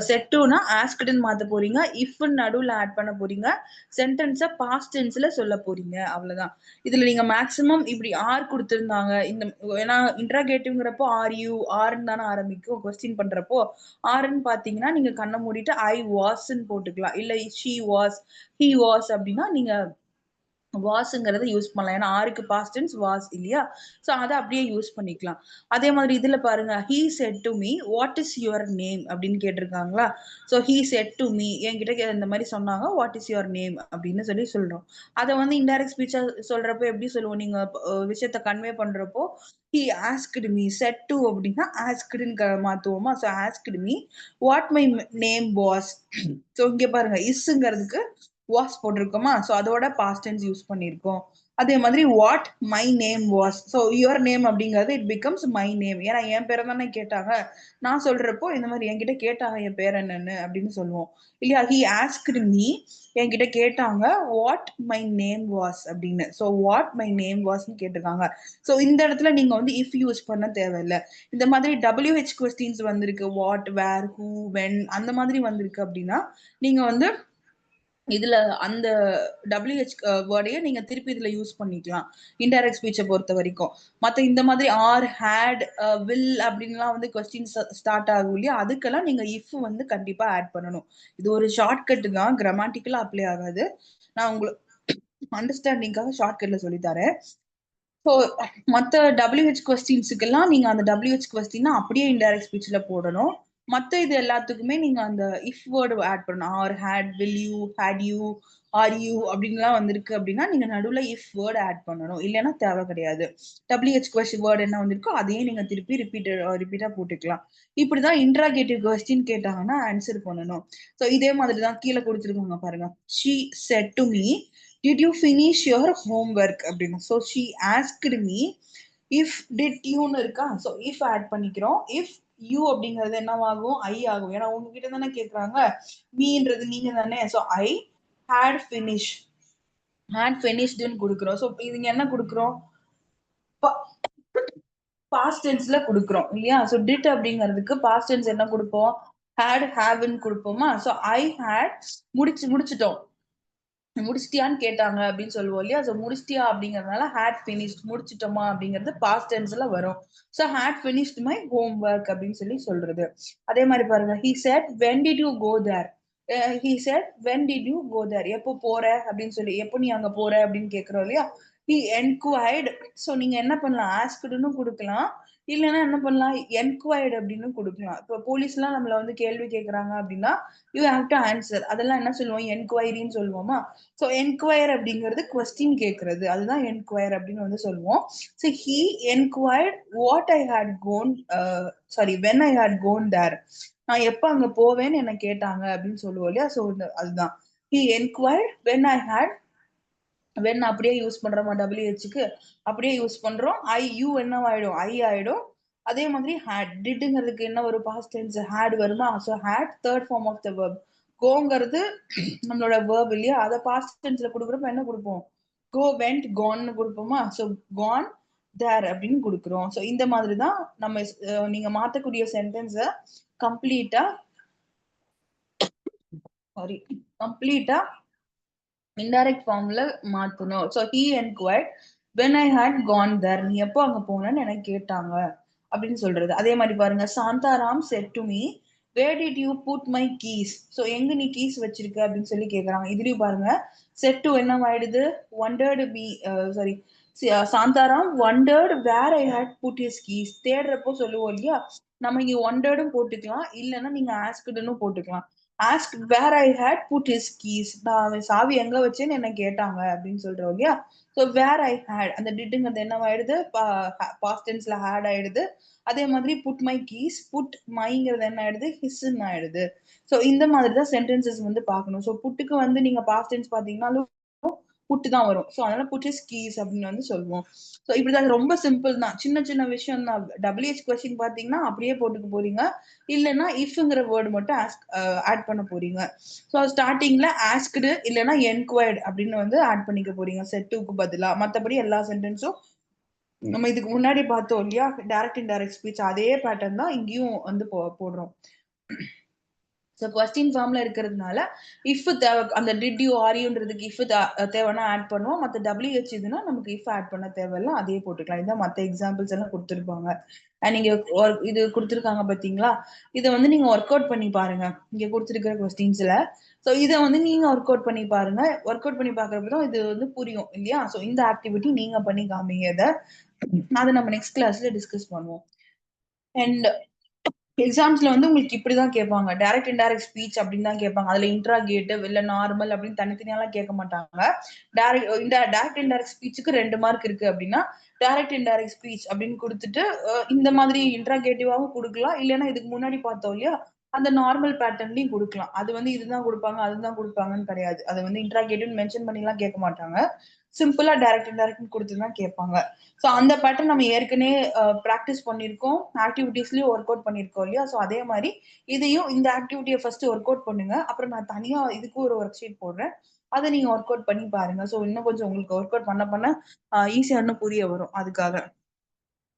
செட் டுனா ஆஸ்க்டுன்னு மாத்த போறீங்க. இஃப் நடுவுல ஆட் பண்ண போறீங்க. சென்டென்ஸ பாஸ்ட் டென்ஸ்ல சொல்ல போறீங்க. அவ்வளவுதான். இதுல நீங்க மேக்ஸிமம் இப்படி ஆர் கொடுத்திருந்தாங்க. இந்த ஏன்னா இன்ட்ராகேட்டிவ்ங்கிறப்போ ஆர் யூ ஆர்ன்னு தானே ஆரம்பிக்கும். கொஸ்டின் பண்றப்போ ஆர்ன்னு பாத்தீங்கன்னா நீங்க கண்ணை மூடிட்டு ஐ வாஸ்ன்னு போட்டுக்கலாம். இல்ல ஷி வாஸ், ஹி வாஸ் அப்படின்னா நீங்க வாஸ்ங்கிறத யூஸ் பண்ணலாம். ஏன்னா ஆருக்கு பாஸ்ட் டென்ஸ் வாஸ் இல்லையா. சோ அத அப்படியே யூஸ் பண்ணிக்கலாம். அதே மாதிரி இதுல பாருங்க, he said to me what is your name அப்படின்னு கேட்டிருக்காங்களா. So he said to me, என்கிட்ட இந்த மாதிரி சொன்னாங்க what is your name அப்படின்னு சொல்லி சொல்றோம். அத வந்து இன்டைரக்ட் ஸ்பீச்சா சொல்றப்போ எப்படி சொல்லுவோம், நீங்க விஷயத்த கன்வே பண்றப்போ he asked me, said to அப்படின்னா asked மாத்துவோமா. So asked me what my name was. So இங்க பாருங்க இஸ்ங்கிறதுக்கு வாஸ் போட்டிருக்கோமா. சோ அதோட பாஸ்ட் டென்ஸ் யூஸ் பண்ணிருக்கோம். அதே மாதிரி what my name was. So your name அப்படிங்கிறது இட் பிகம்ஸ் மை நேம். ஏன்னா என் பேரை தானே கேட்டாங்க. நான் சொல்றப்போ இந்த மாதிரி என்கிட்ட கேட்டாங்க என் பேர் என்னன்னு அப்படின்னு சொல்லுவோம் இல்லையா. ஹி ஆஸ்க்டு மீ, என்கிட்ட கேட்டாங்க வாட் மை நேம் வாஸ் அப்படின்னு. சோ வாட் மை நேம் வாஸ்ன்னு கேட்டிருக்காங்க. சோ இந்த இடத்துல நீங்க வந்து இஃப் யூஸ் பண்ண தேவையில்லை. இந்த மாதிரி WH கொஸ்டின்ஸ் வந்திருக்கு, வாட், வேர், ஹூ, வென் அந்த மாதிரி வந்திருக்கு அப்படின்னா நீங்க வந்து இதுல அந்த WH வேர்டையே நீங்க திருப்பி இதுல யூஸ் பண்ணிக்கலாம். இன்டைரக்ட் ஸ்பீச்சை பொறுத்த வரைக்கும் மத்த இந்த மாதிரி ஆர், ஹேட், வில் அப்படின்லாம் வந்து கொஸ்டின் ஸ்டார்ட் ஆகும் இல்லையா, அதுக்கெல்லாம் நீங்க இஃப் வந்து கண்டிப்பா ஆட் பண்ணணும். இது ஒரு ஷார்ட்கட் தான், கிராமட்டிக்கலா அப்ளை ஆகாது. நான் உங்களுக்கு அண்டர்ஸ்டாண்டிங்காக ஷார்ட்கட்ல சொல்லி தரேன். ஸோ மத்த WH கொஸ்டின்ஸுக்கெல்லாம் நீங்க அந்த WH கொஸ்டின் அப்படியே இன்டைரக்ட் ஸ்பீச்ல போடணும். மத்த இது எல்லாத்துக்குமே நீங்க அந்த இஃப் வேர்டு ஆட் பண்ணணும். Are, had, will you, had you, are you அப்படின்லாம் வந்திருக்கு அப்படின்னா நீங்க நடுவுல இஃப் வேர்டு ஆட் பண்ணணும். இல்லைன்னா தேவை கிடையாது. WH கொஸ்டின் வேர்டு என்ன வந்திருக்கோ அதையே நீங்க திருப்பி ரிப்பீட்டா போட்டுக்கலாம். இப்படிதான் இன்ட்ராகேட்டிவ் கொஸ்டின் கேட்டாங்கன்னா ஆன்சர் பண்ணணும். ஸோ இதே மாதிரி தான் கீழே கொடுத்துருக்காங்க பாருங்க. She said to me, did you finish your homework அப்படின்னு. So she asked me if did யூன்னு இருக்கா. ஸோ இஃப் ஆட் பண்ணிக்கிறோம். இஃப் யூ அப்படிங்கிறது என்னவாகும், ஐ ஆகும். ஏன்னா உங்ககிட்ட தானே கேக்குறாங்க, மீன்றது நீங்க தானே. So I had finish, had ஃபினிஷ்டுன்னு கொடுக்குறோம். ஸோ இதுங்க என்ன கொடுக்குறோம், பாஸ்ட் டென்ஸ்ல கொடுக்குறோம் இல்லையா. ஸோ டிட் அப்படிங்கிறதுக்கு பாஸ்ட் டென்ஸ் என்ன கொடுப்போம், ஹேட், ஹேவ்னு கொடுப்போமா. ஸோ ஐ ஹேட் முடிச்சிட்டோம். முடிச்சிட்டியான்னு கேட்டாங்க அப்படின்னு சொல்லுவோம் இல்லையா. ஸோ முடிச்சிட்டியா அப்படிங்கறதுனால ஹேட் ஃபினிஷ்ட், முடிச்சிட்டோமா அப்படிங்கிறது பாஸ்ட் டென்ஸ்ல வரும். So had finished my homework அப்படின்னு சொல்லி சொல்றது. அதே மாதிரி பாருங்க, he said when did you go there. he said when did you go there, எப்போ போற அப்படின்னு சொல்லி, எப்போ நீ அங்க போற அப்படின்னு கேக்குறோம் இல்லையா. he enquired. ஸோ நீங்க என்ன பண்ணலாம், ஆஸ்க்டுன்னு கொடுக்கலாம். இல்லைன்னா என்ன பண்ணலாம், என்கொயர்டு அப்படின்னு கொடுக்கலாம். இப்போ போலீஸ் எல்லாம் நம்மள வந்து கேள்வி கேட்கறாங்க அப்படின்னா யூ ஹேவ் டு ஆன்சர். அதெல்லாம் என்ன சொல்லுவோம், என்கொயரின்னு சொல்லுவோமா. ஸோ என்கொயர் அப்படிங்கிறது கொஸ்டின் கேட்கறது, அதுதான் என்கொயர் அப்படின்னு வந்து சொல்லுவோம். So he enquired what I had gone, sorry when I had gone there, நான் எப்ப அங்க போவேன்னு என்ன கேட்டாங்க அப்படின்னு சொல்லுவோம் இல்லையா. ஸோ அதுதான் he enquired when I had. When அப்படியே யூஸ் பண்றோமா, WHக்கு அப்படியே யூஸ் பண்றோம். ஐ யூ என்ன ஆயிடும், ஐ ஆயிடும். அதே மாதிரி ஹேட், டிட்ங்கிறதுக்கு என்ன ஒரு பாஸ்ட் டென்ஸ், ஹேட் வருமா. So had third form of the verb. கோங்கிறது நம்மளோட வேர்ப் இல்லையா, அதை பாஸ்ட் டென்ஸ்ல கொடுக்குறப்ப என்ன கொடுப்போம், கோ, வெண்ட், கான்னு கொடுப்போமா. ஸோ கான் தேர் அப்படின்னு கொடுக்குறோம். ஸோ இந்த மாதிரி தான் நம்ம நீங்க மாத்தக்கூடிய சென்டென்ஸை கம்ப்ளீட்டா, சாரி, கம்ப்ளீட்டா இன்டைரக்ட் ஃபார்ம்ல மாத்தணும். So he enquired when I had gone there, நீ எப்போ அங்க போனேன்னு எனக்கு கேட்டாங்க அப்படின்னு சொல்றது. அதே மாதிரி பாருங்க, Shantaram said to me where did you put my keys. So எங்க நீ கீஸ் வச்சிருக்க அப்படின்னு சொல்லி கேக்குறாங்க. இதுலயும் பாருங்க செட் டு என்ன ஆயிடுது, wondered me, sorry, Shantaram wondered where I had put his keys. தேடுறப்போ சொல்லுவோம் இல்லையா, நம்ம இங்க ஒண்டர்டும் போட்டுக்கலாம், இல்லைன்னா நீங்க ஆஸ்க்டுன்னு போட்டுக்கலாம். Ask where I had put his keys, நான் சாவி எங்க வச்சேன்னு என்ன கேட்டாங்க அப்படின்னு சொல்றோம் இல்லையா. ஸோ வேர் ஐ ஹேட், அந்த டிட்டுங்கிறது என்ன ஆயிடுது, பாஸ்ட் டென்ஸ்ல ஹேட் ஆயிடுது. அதே மாதிரி புட் மை கீஸ், புட் மைங்கிறது என்ன ஆயிடுது, ஹிஸ்ன்னு ஆயிடுது. ஸோ இந்த மாதிரி தான் சென்டென்சஸ் வந்து பார்க்கணும். ஸோ புட்டுக்கு வந்து நீங்க பாஸ்ட் டென்ஸ் பாத்தீங்கன்னாலும் புட்டு தான் வரும். ஸோ அதனால புட் இஸ் கீஸ் அப்படின்னு வந்து சொல்லுவோம். ஸோ இப்படிதான், ரொம்ப சிம்பிள் தான், சின்ன சின்ன விஷயம் தான். WH கொஸ்டின் பாத்தீங்கன்னா அப்படியே போட்டுக்க போறீங்க, இல்லைன்னா இஃப்ங்கிற வேர்டு மட்டும் ஆட் பண்ண போறீங்க. ஸோ ஸ்டார்டிங்ல ஆஸ்க்டு இல்லைன்னா என்கொயர்ட் அப்படின்னு வந்து ஆட் பண்ணிக்க போறீங்க செட்டுக்கு பதிலா. மற்றபடி எல்லா சென்டென்ஸும் நம்ம இதுக்கு முன்னாடி பார்த்தோம் இல்லையா, டைரக்ட் இன்டைரக்ட் ஸ்பீச், அதே பேட்டர்ன் தான் இங்கேயும் வந்து போடுறோம். ஸோ கொஸ்டின் ஃபார்ம்ல இருக்கிறதுனால இஃப் தேவை, அந்த டிட் யூ, ஆர் யூன்றதுக்கு இஃப் தேவைன்னா ஆட் பண்ணுவோம். மற்ற WH இதுனா நமக்கு இஃப் ஆட் பண்ண தேவையில்ல, அதே போட்டுக்கலாம். இதுதான் மற்ற எக்ஸாம்பிள்ஸ் எல்லாம் கொடுத்துருப்பாங்க. நீங்க இது கொடுத்துருக்காங்க பாத்தீங்களா, இதை வந்து நீங்க ஒர்க் அவுட் பண்ணி பாருங்க இங்க கொடுத்துருக்கிற கொஸ்டின்ஸ்ல. ஸோ இதை வந்து நீங்க ஒர்க் அவுட் பண்ணி பாருங்க. ஒர்க் அவுட் பண்ணி பாக்குறப்பதான் இது வந்து புரியும் இல்லையா. ஸோ இந்த ஆக்டிவிட்டி நீங்க பண்ணி காமிங்க இதை, அதை நம்ம நெக்ஸ்ட் கிளாஸ்ல டிஸ்கஸ் பண்ணுவோம். அண்ட் எக்ஸாம்ஸ்ல வந்து உங்களுக்கு இப்படிதான் கேட்பாங்க, டைரக்ட் இன்டைரக்ட் ஸ்பீச் அப்படின்னு தான் கேட்பாங்க. அதுல இன்ட்ராகேட்டிவ் இல்ல நார்மல் அப்படின்னு தனித்தனியாலாம் கேட்க மாட்டாங்க. டைரக்ட் இன்டைரக்ட் ஸ்பீச்சுக்கு 2 மார்க் இருக்கு அப்படின்னா டைரக்ட் இன்டைரக்ட் ஸ்பீச் அப்படின்னு கொடுத்துட்டு இந்த மாதிரி இன்ட்ராகேட்டிவாவும் கொடுக்கலாம், இல்லைன்னா இதுக்கு முன்னாடி பார்த்தோம் இல்லையா அந்த நார்மல் பேட்டர்ன்லயும் கொடுக்கலாம். அது வந்து இதுதான் கொடுப்பாங்க அதுதான் கொடுப்பாங்கன்னு கிடையாது. அது வந்து இன்ட்ராகேட்டிவ் மென்ஷன் பண்ணிலாம் கேட்க மாட்டாங்க, சிம்பிளா டைரக்ட் இன்டைரக்ட் கொடுத்துதான் கேட்பாங்க. ஸோ அந்த பேட்டர்ன் நம்ம ஏற்கனவே ப்ராக்டிஸ் பண்ணியிருக்கோம், ஆக்டிவிட்டீஸ்லயும் ஒர்க் அவுட் பண்ணியிருக்கோம் இல்லையா. ஸோ அதே மாதிரி இதையும், இந்த ஆக்டிவிட்டியை ஃபர்ஸ்ட் ஒர்க் அவுட் பண்ணுங்க. அப்புறம் நான் தனியா இதுக்கு ஒரு ஒர்க் ஷீட் போடுறேன், அதை நீங்க ஒர்க் அவுட் பண்ணி பாருங்க. ஸோ இன்னும் கொஞ்சம் உங்களுக்கு ஒர்க் அவுட் பண்ண பண்ண ஈஸியா இன்னும் புரிய வரும் அதுக்காக.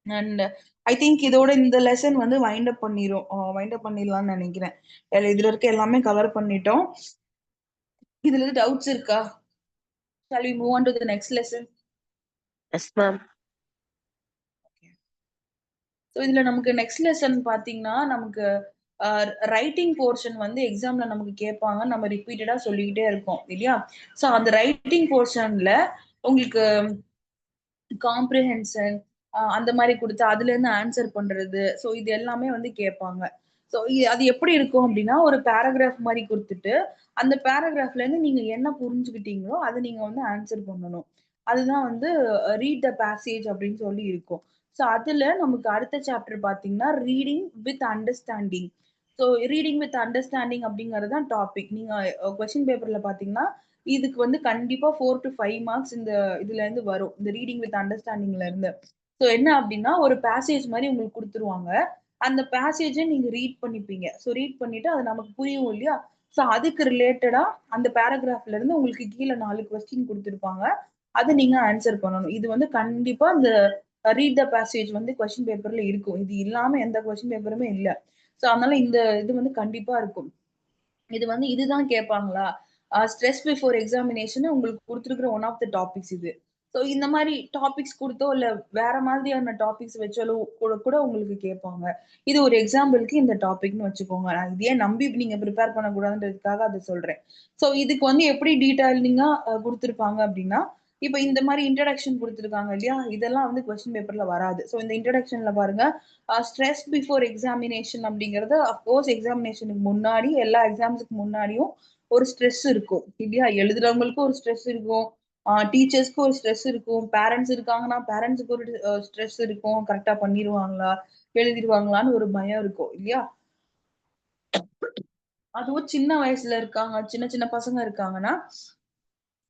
அண்ட் ஐ திங்க் இதோட இந்த லெசன் வந்து வைண்ட் அப் பண்ணிடலாம்னு நினைக்கிறேன். இதுல இருக்க எல்லாமே கவர் பண்ணிட்டோம். இதுல இருந்து டவுட்ஸ் இருக்கா? Shall we move on to the next lesson? Yes ma'am. So இதுல நமக்கு நெக்ஸ்ட் லெசன் பாத்தீங்கன்னா நமக்கு ரைட்டிங் போர்ஷன் வந்து எக்ஸாம்ல நமக்கு கேட்பாங்க, நம்ம ரிப்பீட்டடா சொல்லிக்கிட்டே இருக்கோம் இல்லையா. ஸோ அந்த ரைட்டிங் போர்ஷன்ல உங்களுக்கு காம்ப்ரிஹென்ஷன் அந்த மாதிரி கொடுத்து அதுல இருந்து ஆன்சர் பண்றது, ஸோ இது எல்லாமே வந்து கேட்பாங்க. ஸோ அது எப்படி இருக்கும் அப்படின்னா ஒரு பேராகிராஃப் மாதிரி கொடுத்துட்டு அந்த பேராகிராஃப்ல இருந்து நீங்க என்ன புரிஞ்சுக்கிட்டீங்களோ அதை நீங்க வந்து ஆன்சர் பண்ணணும். அதுதான் வந்து ரீட் த பேசேஜ் அப்படின்னு சொல்லி இருக்கும். ஸோ அதுல நமக்கு அடுத்த சாப்டர் பாத்தீங்கன்னா reading with understanding. So reading with understanding அப்படிங்கிறது தான் டாபிக். நீங்க கொஸ்டின் பேப்பர்ல பாத்தீங்கன்னா இதுக்கு வந்து கண்டிப்பா 4 to 5 மார்க்ஸ் இந்த இதுல இருந்து வரும். இந்த ரீடிங் வித் அண்டர்ஸ்டாண்டிங்ல இருந்து. ஸோ என்ன அப்படின்னா ஒரு பேசேஜ் மாதிரி உங்களுக்கு கொடுத்துருவாங்க. அந்த பேசேஜை நீங்க ரீட் பண்ணிப்பீங்க. ஸோ ரீட் பண்ணிட்டு அது நமக்கு புரியும் இல்லையா? ஸோ அதுக்கு ரிலேட்டடா அந்த பேராகிராஃப்ல இருந்து உங்களுக்கு கீழே 4 கொஸ்டின் கொடுத்துருப்பாங்க. அதை நீங்க ஆன்சர் பண்ணணும். இது வந்து கண்டிப்பா இந்த ரீட் த பேசேஜ் வந்து கொஸ்டின் பேப்பர்ல இருக்கும். இது இல்லாம எந்த கொஸ்டின் பேப்பருமே இல்ல. ஸோ அதனால இந்த இது வந்து கண்டிப்பா இருக்கும். இது வந்து இதுதான் கேட்பாங்களா? ஸ்ட்ரெஸ் பிஃபோர் எக்ஸாமினேஷன் உங்களுக்கு குடுத்திருக்கிற ஒன் ஆஃப் த டாபிக்ஸ் இது. ஸோ இந்த மாரி டாபிக்ஸ் குடுத்தோ, இல்ல வேற மாதிரியான டாபிக்ஸ் வச்சாலோ கூட கூட உங்களுக்கு கேட்பாங்க. இது ஒரு எக்ஸாம்பிள்க்கு இந்த டாபிக்ன்னு வச்சுக்கோங்க. நான் இதையே நம்பி நீங்க பிரிப்பேர் பண்ணக்கூடாதுன்றதுக்காக அத சொல்றேன். ஸோ இதுக்கு வந்து எப்படி டீட்டெயிலிங்கா குடுத்திருப்பாங்க அப்டின்னா, இப்ப இந்த மாரி இன்ட்ரோடக்ஷன் குடுத்திருக்காங்க இல்லையா? இதெல்லாம் வந்து கொஸ்டின் பேப்பர்ல வராது. ஸோ இந்த இன்ட்ரோடக்ஷன்ல பாருங்க, ஸ்ட்ரெஸ் பிஃபோர் எக்ஸாமினேஷன் அப்படிங்கிறது அஃப்கோர்ஸ் எக்ஸாமினேஷனுக்கு முன்னாடி எல்லா எக்ஸாம்ஸ்க்கு முன்னாடியும் ஒரு ஸ்ட்ரெஸ் இருக்கும் இல்லையா? எழுதுறவங்களுக்கும் ஒரு ஸ்ட்ரெஸ் இருக்கும். டீச்சர்ஸ்க்கு ஒரு ஸ்ட்ரெஸ் இருக்கும். பேரண்ட்ஸ் இருக்காங்கன்னா, பேரண்ட்ஸ்க்கு ஒரு ஸ்ட்ரெஸ் இருக்கும். கரெக்ட்டா பண்ணிருவாங்களா? எழுதிருவாங்களான்னு ஒரு பயம் இருக்கும் இல்லையா? அதுவும் சின்ன வயசுல இருக்காங்க, சின்ன சின்ன பசங்க இருக்காங்கன்னா,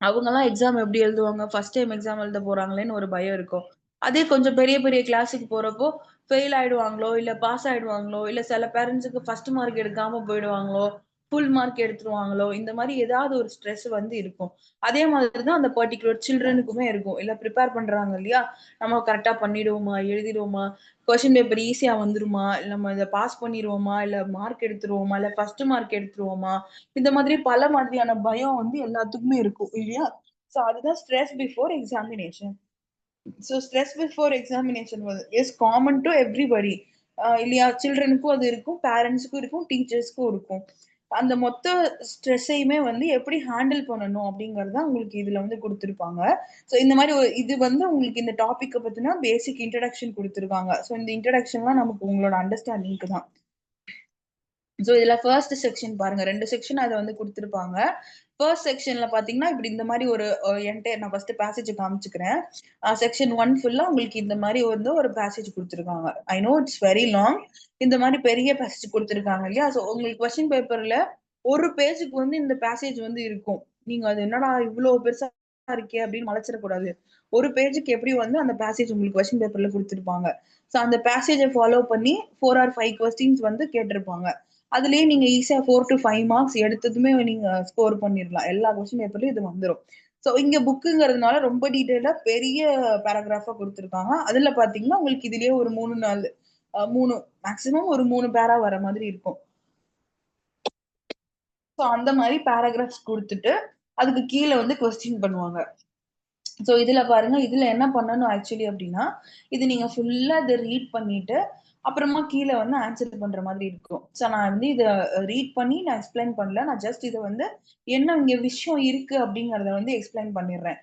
அவங்கலாம் எக்ஸாம் எப்படி எழுதுவாங்க? ஃபர்ஸ்ட் டைம் எக்ஸாம் எழுத போறாங்களேன்னு ஒரு பயம் இருக்கும். அதே கொஞ்சம் பெரிய பெரிய கிளாஸ்ஸுக்கு போறப்போ, ஃபெயில் ஆயிடுவாங்களோ, இல்ல பாஸ் ஆயிடுவாங்களோ, இல்ல சில பேரண்ட்ஸ்க்கு ஃபர்ஸ்ட் மார்க் எடுக்காம போயிடுவாங்களோ, ஃபுல் மார்க் எடுத்துருவாங்களோ, இந்த மாரி ஏதாவது ஒரு ஸ்ட்ரெஸ் வந்து இருக்கும். அதே மாதிரி தான் அந்த பர்ட்டிகுலர் சில்ட்ரனுக்குமே இருக்கும். இல்ல பிரிப்பேர் பண்றாங்க இல்லையா? நம்ம கரெக்ட்டா பண்ணிடுவோமா? எழுதிடுவோமா? கொஸ்டின் பேப்பர் ஈஸியா வந்துருமா? இல்ல நம்ம இத பாஸ் பண்ணிருவோமா? இல்ல மார்க் எடுத்துருவோமா? இல்ல ஃபர்ஸ்ட் மார்க் எடுத்துருவோமா? இந்த மாதிரி பல மாதிரியான பயம் வந்து எல்லாத்துக்குமே இருக்கும் இல்லையா? சோ அதுதான் stress before examination. So stress before examination is common to everybody. இல்லையா? சில்ட்ரனுக்கும் அது இருக்கும், பேரண்ட்ஸ்க்கும் இருக்கும், டீச்சர்ஸ்க்கும் இருக்கும். அந்த மொத்த ஸ்ட்ரெஸ்ஸையுமே வந்து எப்படி ஹேண்டில் பண்ணணும் அப்படிங்கிறது தான் உங்களுக்கு இதுல வந்து குடுத்திருப்பாங்க. சோ இந்த மாரி ஒரு இது வந்து உங்களுக்கு இந்த டாபிக்க பத்தின பேசிக் இன்ட்ரோடக்ஷன் குடுத்திருக்காங்க. சோ இந்த இன்ட்ரோடக்ஷன்லாம் நமக்கு உங்களோட அண்டர்ஸ்டாண்டிங்க்கு தான். சோ இதுல ஃபர்ஸ்ட் செக்ஷன் பாருங்க. 2 செக்ஷன் அத வந்து குடுத்திருப்பாங்க. ஃபர்ஸ்ட் செக்ஷன்ல பார்த்தீங்கன்னா, இப்படி இந்த மாரி ஒரு என்டையர் நான் ஃபர்ஸ்ட் பேசேஜ காமிச்சுக்கிறேன். செக்ஷன் 1 ஃபுல்லா உங்களுக்கு இந்த மாரி வந்து ஒரு பேசேஜ் குடுத்திருக்காங்க. I know it's very long. இந்த மாரி பெரிய பேசேஜ் குடுத்திருக்காங்க இல்லையா? சோ உங்களுக்கு கொஸ்டின் பேப்பர்ல ஒரு பேஜுக்கு வந்து இந்த பேசேஜ் வந்து இருக்கும். நீங்க அது என்னடா இவ்ளோ பெருசா இருக்கே அப்படின்னு மலைச்சிடக்கூடாது. ஒரு பேஜுக்கு எப்படி வந்து அந்த பேசேஜ் உங்களுக்கு கொஸ்டின் பேப்பர்ல குடுத்திருப்பாங்க. சோ அந்த பேசேஜ ஃபாலோ பண்ணி 4 ஆர் 5 கொஸ்டின்ஸ் வந்து கேட்டிருப்பாங்க. அதுலயே நீங்க ஈஸியா 4 to 5 மார்க்ஸ் எடுத்ததுமே நீங்க ஸ்கோர் பண்ணிரலாம். எல்லா கொஸ்டின் பேப்பர்லயும் இது வந்துரும். சோ இங்க புக்குங்கிறதுனால ரொம்ப டீட்டெயிலா பெரிய பேராகிராஃபா குடுத்துருக்காங்க. அதுல பார்த்தீங்கன்னா, உங்களுக்கு இதுலயே ஒரு 3, 4 3 மேக்ஸிமம் ஒரு 3 பேரா வர மாதிரி இருக்கும். சோ அந்த மாரி பேராகிராஃப்ஸ் குடுத்துட்டு, அதுக்கு கீழ வந்து கொஸ்டின் பண்ணுவாங்க. சோ இதுல பாருங்க, இதுல என்ன பண்ணணும் ஆக்சுவலி அப்டின்னா, இது நீங்க ஃபுல்லா இத ரீட் பண்ணிட்டு, அப்புறமா கீழ வந்து ஆன்சர் பண்ற மாதிரி இருக்கும். சோ நான் வந்து இத ரீட் பண்ணி நான் எக்ஸ்ப்ளைன் பண்ணல. நான் ஜஸ்ட் இத வந்து என்ன இங்க விஷயம் இருக்கு அப்டிங்கிறத வந்து எக்ஸ்ப்ளைன் பண்ணிர்றேன்.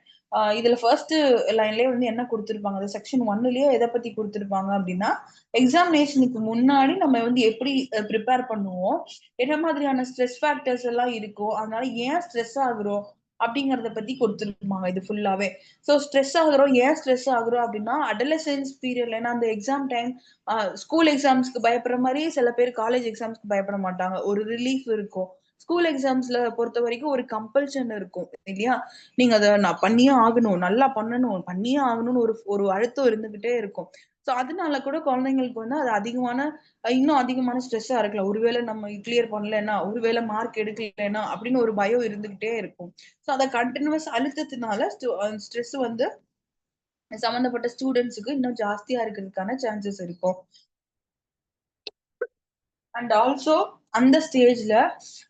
இதுல ஃபர்ஸ்ட் லைன்லயே வந்து என்ன குடுத்திருப்பாங்க, அது செக்ஷன் 1லயே எத பத்தி குடுத்திருப்பாங்க அப்டின்னா, எக்ஸாமினேஷனுக்கு முன்னாடி நம்ம வந்து எப்படி பிரிப்பேர் பண்ணுவோம், என்ன மாதிரியான ஸ்ட்ரெஸ் ஃபேக்டர்ஸ் எல்லாம் இருக்கும், அதனால ஏன் ஸ்ட்ரெஸ் ஆகுறோம் அப்டிங்கிறத பத்தி குடுத்திருப்பாங்க இது ஃபுல்லாவே. சோ ஸ்ட்ரெஸ் ஆகுறோம். ஏன் ஸ்ட்ரெஸ் ஆகுறோம் அப்டின்னா, அடாலசென்ஸ் பீரியட்ல ஏன்னா அந்த எக்ஸாம் டைம் அ ஸ்கூல் எக்ஸாம்ஸ்க்கு பயப்படுற மாரி சில பேர் காலேஜ் எக்ஸாம்ஸ்க்கு பயப்பட மாட்டாங்க. ஒரு ரிலீஃப் இருக்கும். ஸ்கூல் எக்ஸாம்ஸ்ல பொறுத்தவரைக்கும் ஒரு கம்பல்ஷன் இருக்கும் இல்லையா? நீங்க அத நான் பண்ணியே ஆகணும். நல்லா பண்ணணும். பண்ணியே ஆகணும்னு ஒரு ஒரு அழுத்தம் இருந்துகிட்டே இருக்கும். சோ அதனால கூட குழந்தைங்களுக்கு வந்து அது அதிகமான இன்னும் அதிகமான ஸ்ட்ரெஸ்ஸா இருக்கலாம். ஒருவேள நம்ம கிளியர் பண்ணலன்னா, ஒருவேள மார்க் எடுக்கலன்னா அப்படின்னு ஒரு பயம் இருந்துகிட்டே இருக்கும். சோ அத கன்டினியூவஸ் அழுத்தத்தினால ஸ்ட்ரெஸ் வந்து சம்மந்தப்பட்ட ஸ்டூடண்ட்ஸ்க்கு இன்னும் ஜாஸ்தியா இருக்கிறதுக்கான சான்சஸ் இருக்கும். அண்ட் ஆல்சோ அந்த ஸ்டேஜ்ல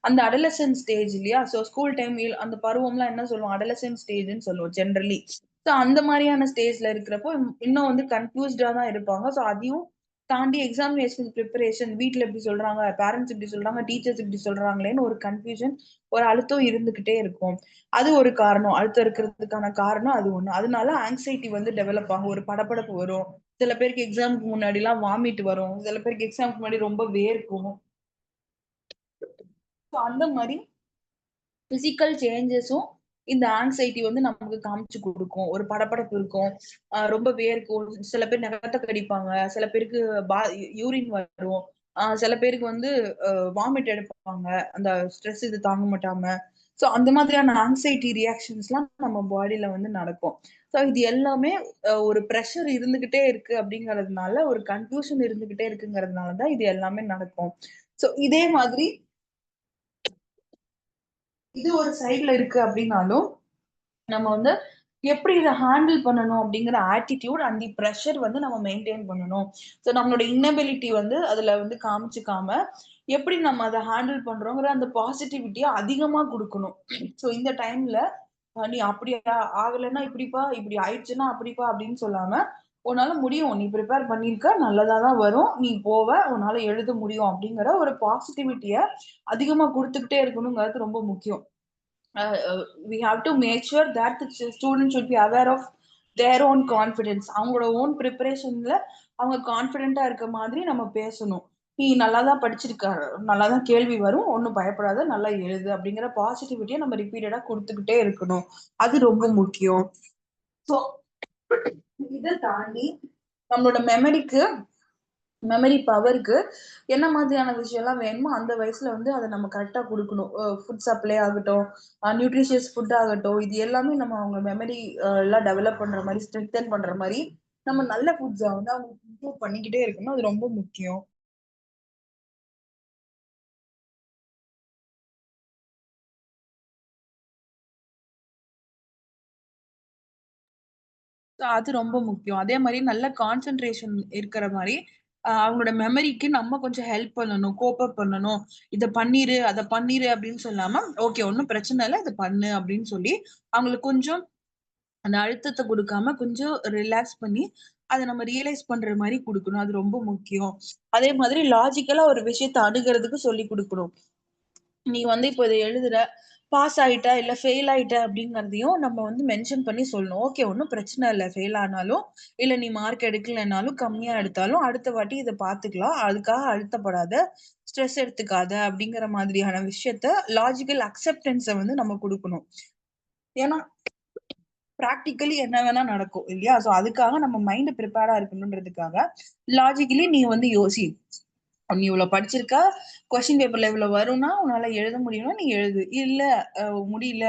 அந்த அடாலசென்ட் ஸ்டேஜ் இல்லையா? சோ ஸ்கூல் டைம் அந்த பருவம்லாம் என்ன சொல்லுவோம்? அடாலசென்ட் ஸ்டேஜ்ன்னு சொல்லுவோம் ஜெனரலி. சோ அந்த மாரியான ஸ்டேஜ்ல இருக்கிறப்போ, இன்னும் வந்து கன்ஃப்யூஸ்டா தான் இருப்பாங்க. சோ அதையும் தாண்டி எக்ஸாமினேஷன் பிரிப்பரேஷன் வீட்ல இப்படி சொல்றாங்க, பேரண்ட்ஸ் இப்படி சொல்றாங்க, டீச்சர்ஸ் இப்படி சொல்றாங்களேன்னு ஒரு கன்ஃப்யூஷன், ஒரு அழுத்தம் இருந்துகிட்டே இருக்கும். அது ஒரு காரணம். அழுத்தம் இருக்கிறதுக்கான காரணம் அது ஒண்ணு. அதனால ஆங்ஸைட்டி வந்து டெவலப் ஆகும். ஒரு படபடப்பு வரும். சில பேருக்கு எக்ஸாம்க்கு முன்னாடிலாம் வாமிட் வரும். சில பேருக்கு எக்ஸாம்க்கு முன்னாடி ரொம்ப வேர்க்கும். அந்த மாதிரி பிசிக்கல் சேஞ்சஸும் இந்த ஆங்ஸைட்டி வந்து நமக்கு காமிச்சு கொடுக்கும். ஒரு படபடப்பு இருக்கும், ரொம்ப வேர்க்கும், சில பேர் நகத்தை கடிப்பாங்க, சில பேருக்கு யூரின் வரும், சில பேருக்கு வந்து வாமிட் எடுப்பாங்க அந்த ஸ்ட்ரெஸ் இது தாங்க மாட்டாம. ஸோ அந்த மாதிரியான ஆங்ஸைட்டி ரியாக்ஷன்ஸ்லாம் நம்ம பாடியில வந்து நடக்கும். ஸோ இது எல்லாமே ஒரு ப்ரெஷர் இருந்துகிட்டே இருக்கு அப்படிங்கிறதுனால, ஒரு கன்ஃபியூஷன் இருந்துகிட்டே இருக்குங்கிறதுனால தான் இது எல்லாமே நடக்கும். ஸோ இதே மாதிரி இது ஒரு சைட்ல இருக்கு அப்படின்னாலும், நம்ம வந்து எப்படி இதை ஹேண்டில் பண்ணணும் அப்படிங்கிற ஆட்டிடியூட் அண்ட் தி ப்ரெஷர் வந்து நம்ம மெயின்டைன் பண்ணணும். ஸோ நம்மளோட இன்னபிலிட்டி வந்து அதுல வந்து காமிச்சுக்காம, எப்படி நம்ம அதை ஹேண்டில் பண்றோங்கிற அந்த பாசிட்டிவிட்டியை அதிகமா கொடுக்கணும். ஸோ இந்த டைம்ல நீ அப்படியா ஆகலைன்னா இப்படிப்பா, இப்படி ஆயிடுச்சுன்னா அப்படிப்பா அப்படின்னு சொல்லாம, உன்னால முடியும், நீ ப்ரிப்பேர் பண்ணிருக்க, நல்லதா தான் வரும், நீ போவ, உன்னால எழுத முடியும் அப்படிங்கிற ஒரு பாசிட்டிவிட்டிய அதிகமா கொடுத்துக்கிட்டே இருக்கணுங்கிறது ரொம்ப முக்கியம். We have to make sure that the student should be aware of their own confidence. அவங்களோட ஓன் ப்ரிப்பரேஷன்ல அவங்க கான்பிடென்டா இருக்க மாதிரி நம்ம பேசணும். நீ நல்லாதான் படிச்சிருக்க, நல்லாதான் கேள்வி வரும், ஒன்னும் பயப்படாத, நல்லா எழுது அப்படிங்கிற பாசிட்டிவிட்டியை நம்ம ரிப்பீட்டடா கொடுத்துக்கிட்டே இருக்கணும். அது ரொம்ப முக்கியம். ஸோ இதை தாண்டி நம்மளோட மெமரி பவருக்கு என்ன மாதிரியான விஷயம்லாம் வேணுமோ அந்த வயசுல வந்து அதை நம்ம கரெக்டா கொடுக்கணும். ஃபுட் சப்ளை ஆகட்டும், நியூட்ரிஷியஸ் ஃபுட் ஆகட்டும், இது எல்லாமே நம்ம அவங்க மெமரி எல்லாம் டெவலப் பண்ற மாதிரி, ஸ்ட்ரென்தன் பண்ற மாதிரி நம்ம நல்ல ஃபுட்ஸை வந்து அவங்க இம்ப்ரூவ் பண்ணிக்கிட்டே இருக்கணும். அது ரொம்ப முக்கியம். அது ரொம்ப முக்கியம். அதே மாதிரி நல்ல கான்சென்ட்ரேஷன் இருக்கிற மாதிரி அவங்களோட மெமரிக்கு நம்ம கொஞ்சம் ஹெல்ப் பண்ணணும், கோப் அப் பண்ணணும். இதை பண்ணிரு, அதை பண்ணிரு அப்படின்னு சொல்லாம, ஓகே ஒன்னும் பிரச்சனை இல்லை, இதை பண்ணு அப்படின்னு சொல்லி அவங்களுக்கு கொஞ்சம் அந்த அழுத்தத்தை கொடுக்காம கொஞ்சம் ரிலாக்ஸ் பண்ணி அதை நம்ம ரியலைஸ் பண்ற மாதிரி கொடுக்கணும். அது ரொம்ப முக்கியம். அதே மாதிரி லாஜிக்கலா ஒரு விஷயத்தை அணுகிறதுக்கு சொல்லி கொடுக்கணும். நீ வந்து இப்போ இதை எழுதுற, பாஸ் ஆயிட்ட இல்ல ஃபெயில் ஆயிட்ட அப்படிங்கறதையும் நம்ம வந்து மென்ஷன் பண்ணி சொல்லணும். ஓகே ஒன்னும் பிரச்சனை இல்லை, ஃபெயில் ஆனாலும் இல்ல நீ மார்க் எடுக்கலைன்னாலும் கம்மியா எடுத்தாலும் அடுத்த வாட்டி இதை பாத்துக்கலாம், அதுக்காக அழுத்தப்படாத, ஸ்ட்ரெஸ் எடுத்துக்காத அப்படிங்கிற மாதிரியான விஷயத்த லாஜிக்கல் அக்செப்டன்ஸை வந்து நம்ம கொடுக்கணும். ஏன்னா பிராக்டிக்கலி என்ன வேணா நடக்கும் இல்லையா? சோ அதுக்காக நம்ம மைண்ட் ப்ரிப்பேர்டா இருக்கணும்ன்றதுக்காக லாஜிக்கலி நீ வந்து யோசி, நீ இவ்வளவு படிச்சிருக்க, கொஸ்டின் பேப்பர்ல இவ்வளவு வரும்னா உன்னால எழுத முடியும்னா நீ எழுது, இல்ல முடியல,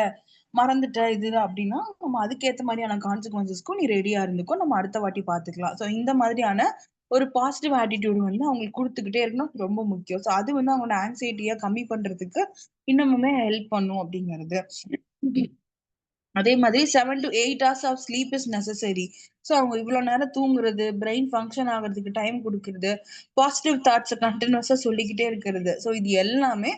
மறந்துட்ட இது அப்படின்னா நம்ம அதுக்கேத்த மாதிரியான கான்சிக்வன்சஸ்க்கும் நீ ரெடியா இருந்துக்கோ, நம்ம அடுத்த வாட்டி பாத்துக்கலாம். சோ இந்த மாதிரியான ஒரு பாசிட்டிவ் ஆட்டிடியூட் வந்து அவங்களுக்கு கொடுத்துக்கிட்டே இருக்கணும். ரொம்ப முக்கியம். சோ அது வந்து அவங்களோட ஆங்ஸைட்டியை கம்மி பண்றதுக்கு இன்னமுமே ஹெல்ப் பண்ணும் அப்படிங்கிறது. அதே மாதிரி 7 to 8 hours of sleep is necessary. So அவங்க இவ்வளவு நேரம் தூங்குறது, பிரெயின் ஃபங்க்ஷன் ஆகிறதுக்கு டைம் கொடுக்கறது, பாசிட்டிவ் தாட்ஸை கண்டினியூஸா சொல்லிக்கிட்டே இருக்கிறது. ஸோ இது எல்லாமே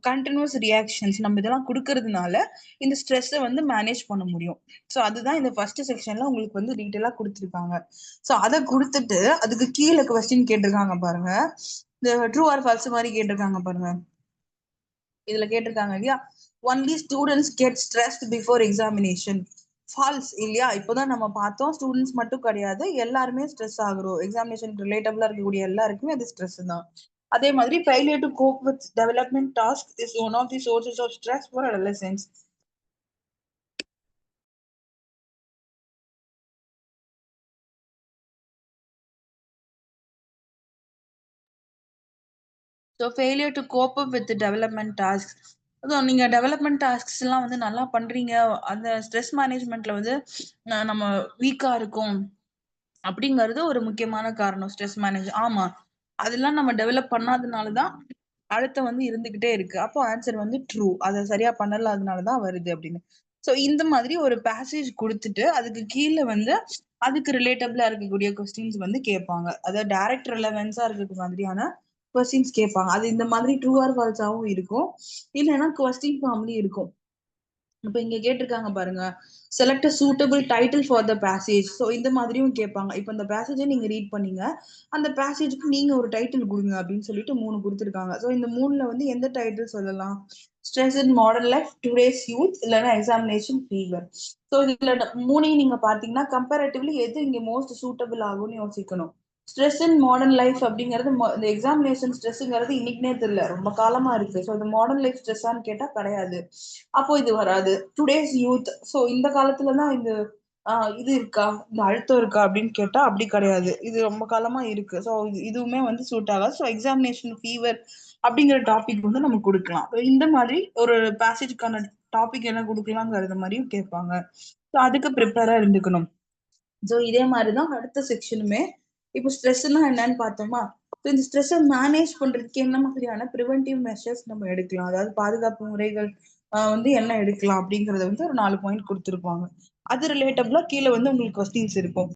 கண்டினியூஸ் ரியாக்ஷன்ஸ். நம்ம இதெல்லாம் கொடுக்கறதுனால இந்த ஸ்ட்ரெஸ்ஸை வந்து மேனேஜ் பண்ண முடியும். ஸோ அதுதான் இந்த ஃபர்ஸ்ட் செக்ஷன்ல உங்களுக்கு வந்து டீட்டெயிலா கொடுத்துருக்காங்க. ஸோ அதை கொடுத்துட்டு அதுக்கு கீழே கொஸ்டின் கேட்டிருக்காங்க பாருங்க, இந்த ட்ரூ ஆர் ஃபால்ஸ் மாதிரி கேட்டிருக்காங்க பாருங்க. இதுல கேட்டிருக்காங்க இல்லையா, only students get stressed before examination. False இல்லையா? இப்போதான் நம்ம பார்த்தோம், ஸ்டூடெண்ட்ஸ் மட்டும் கிடையாது, எல்லாருமே ஸ்ட்ரெஸ் ஆகுறோம். எக்ஸாமினேஷன் ரிலேட்டபிளா இருக்கக்கூடிய எல்லாருக்குமே அது ஸ்ட்ரெஸ் தான். அதே மாதிரி failure to cope with development task is one of the sources of stress for adolescents. So failure to cope up with development task. அதுவும் நீங்க டெவலப்மெண்ட் டாஸ்க்ஸ் எல்லாம் வந்து நல்லா பண்றீங்க, அந்த ஸ்ட்ரெஸ் மேனேஜ்மெண்ட்ல வந்து நம்ம வீக்கா இருக்கும் அப்படிங்கிறது ஒரு முக்கியமான காரணம். ஸ்ட்ரெஸ் மேனேஜ், ஆமா அதெல்லாம் நம்ம டெவலப் பண்ணாதனாலதான் அழுத்தம் வந்து இருந்துகிட்டே இருக்கு. அப்போ ஆன்சர் வந்து ட்ரூ, அதை சரியா பண்ணலாதனாலதான் வருது அப்படின்னு. சோ இந்த மாதிரி ஒரு பேசேஜ் கொடுத்துட்டு அதுக்கு கீழே வந்து அதுக்கு ரிலேட்டபிளா இருக்கக்கூடிய கொஸ்டின்ஸ் வந்து கேட்பாங்க. அதாவது டைரக்ட் ரிலவென்ஸா இருக்கிற மாதிரியான கொஸ்டின்ஸ் கேட்பாங்க. அது இந்த மாதிரி ட்ரூ ஆர் ஃபால்ஸாவும் இருக்கும், இல்லைன்னா கொஸ்டின் ஃபார்ம்லயும் இருக்கும். இப்ப இங்க கேட்டிருக்காங்க பாருங்க, select a suitable title for the passage. So இந்த மாதிரியும் கேட்பாங்க. இப்ப இந்த பேசேஜை நீங்க ரீட் பண்ணீங்க, அந்த பேசேஜுக்கு நீங்க ஒரு டைட்டில் கொடுங்க அப்படின்னு சொல்லிட்டு 3 கொடுத்துருக்காங்க. ஸோ இந்த 3ல வந்து எந்த டைட்டில் சொல்லலாம்? ஸ்ட்ரெஸ் இன் மாடர்ன் லைஃப், டுடேஸ் யூத், இல்லைன்னா எக்ஸாமினேஷன் ஃபீவர். ஸோ இதுல 3ஐயும் நீங்க பாத்தீங்கன்னா கம்பேரிட்டிவ்லி எது இங்க மோஸ்ட் சூட்டபிள் ஆகும்னு யோசிக்கணும். ஸ்ட்ரெஸ் இன் மாடர்ன் லைஃப் அப்படிங்கிறது இந்த எக்ஸாமினேஷன் ஸ்ட்ரெஸ்ங்கிறது இன்னைக்குனே தெரியல, ரொம்ப காலமா இருக்கு. ஸோ இது மாடர்ன் லைஃப் ஸ்ட்ரெஸ்ஸான்னு கேட்டா கிடையாது. அப்போ இது வராது. டுடேஸ் யூத், ஸோ இந்த காலத்துலதான் இது இது இருக்கா, இந்த அழுத்தம் இருக்கா அப்படின்னு கேட்டா அப்படி கிடையாது. இது ரொம்ப காலமா இருக்கு. ஸோ இதுவுமே வந்து சூட் ஆகாது. ஸோ எக்ஸாமினேஷன் ஃபீவர் அப்படிங்கிற டாபிக் வந்து நம்ம கொடுக்கலாம். இந்த மாதிரி ஒரு பேசேஜ்க்கான டாபிக் என்ன கொடுக்கலாங்கிறது மாதிரியும் கேட்பாங்க. ஸோ அதுக்கு ப்ரிப்பேரா இருந்துக்கணும். ஸோ இதே மாதிரிதான் அடுத்த செக்ஷனுமே. இப்போ ஸ்ட்ரெஸ்னா என்னன்னு பார்த்தோமா, இந்த ஸ்ட்ரெஸ்ஸை மேனேஜ் பண்றதுக்கு என்ன மாதிரியான ப்ரிவென்டிவ் மெஷர்ஸ் நம்ம எடுக்கலாம், அதாவது பாதுகாப்பு முறைகள் வந்து என்ன எடுக்கலாம் அப்படிங்கறத வந்து ஒரு 4 பாயிண்ட் கொடுத்துருப்பாங்க. அது ரிலேட்டபிளா கீழே வந்து உங்களுக்கு கொஸ்டின்ஸ் இருக்கும்.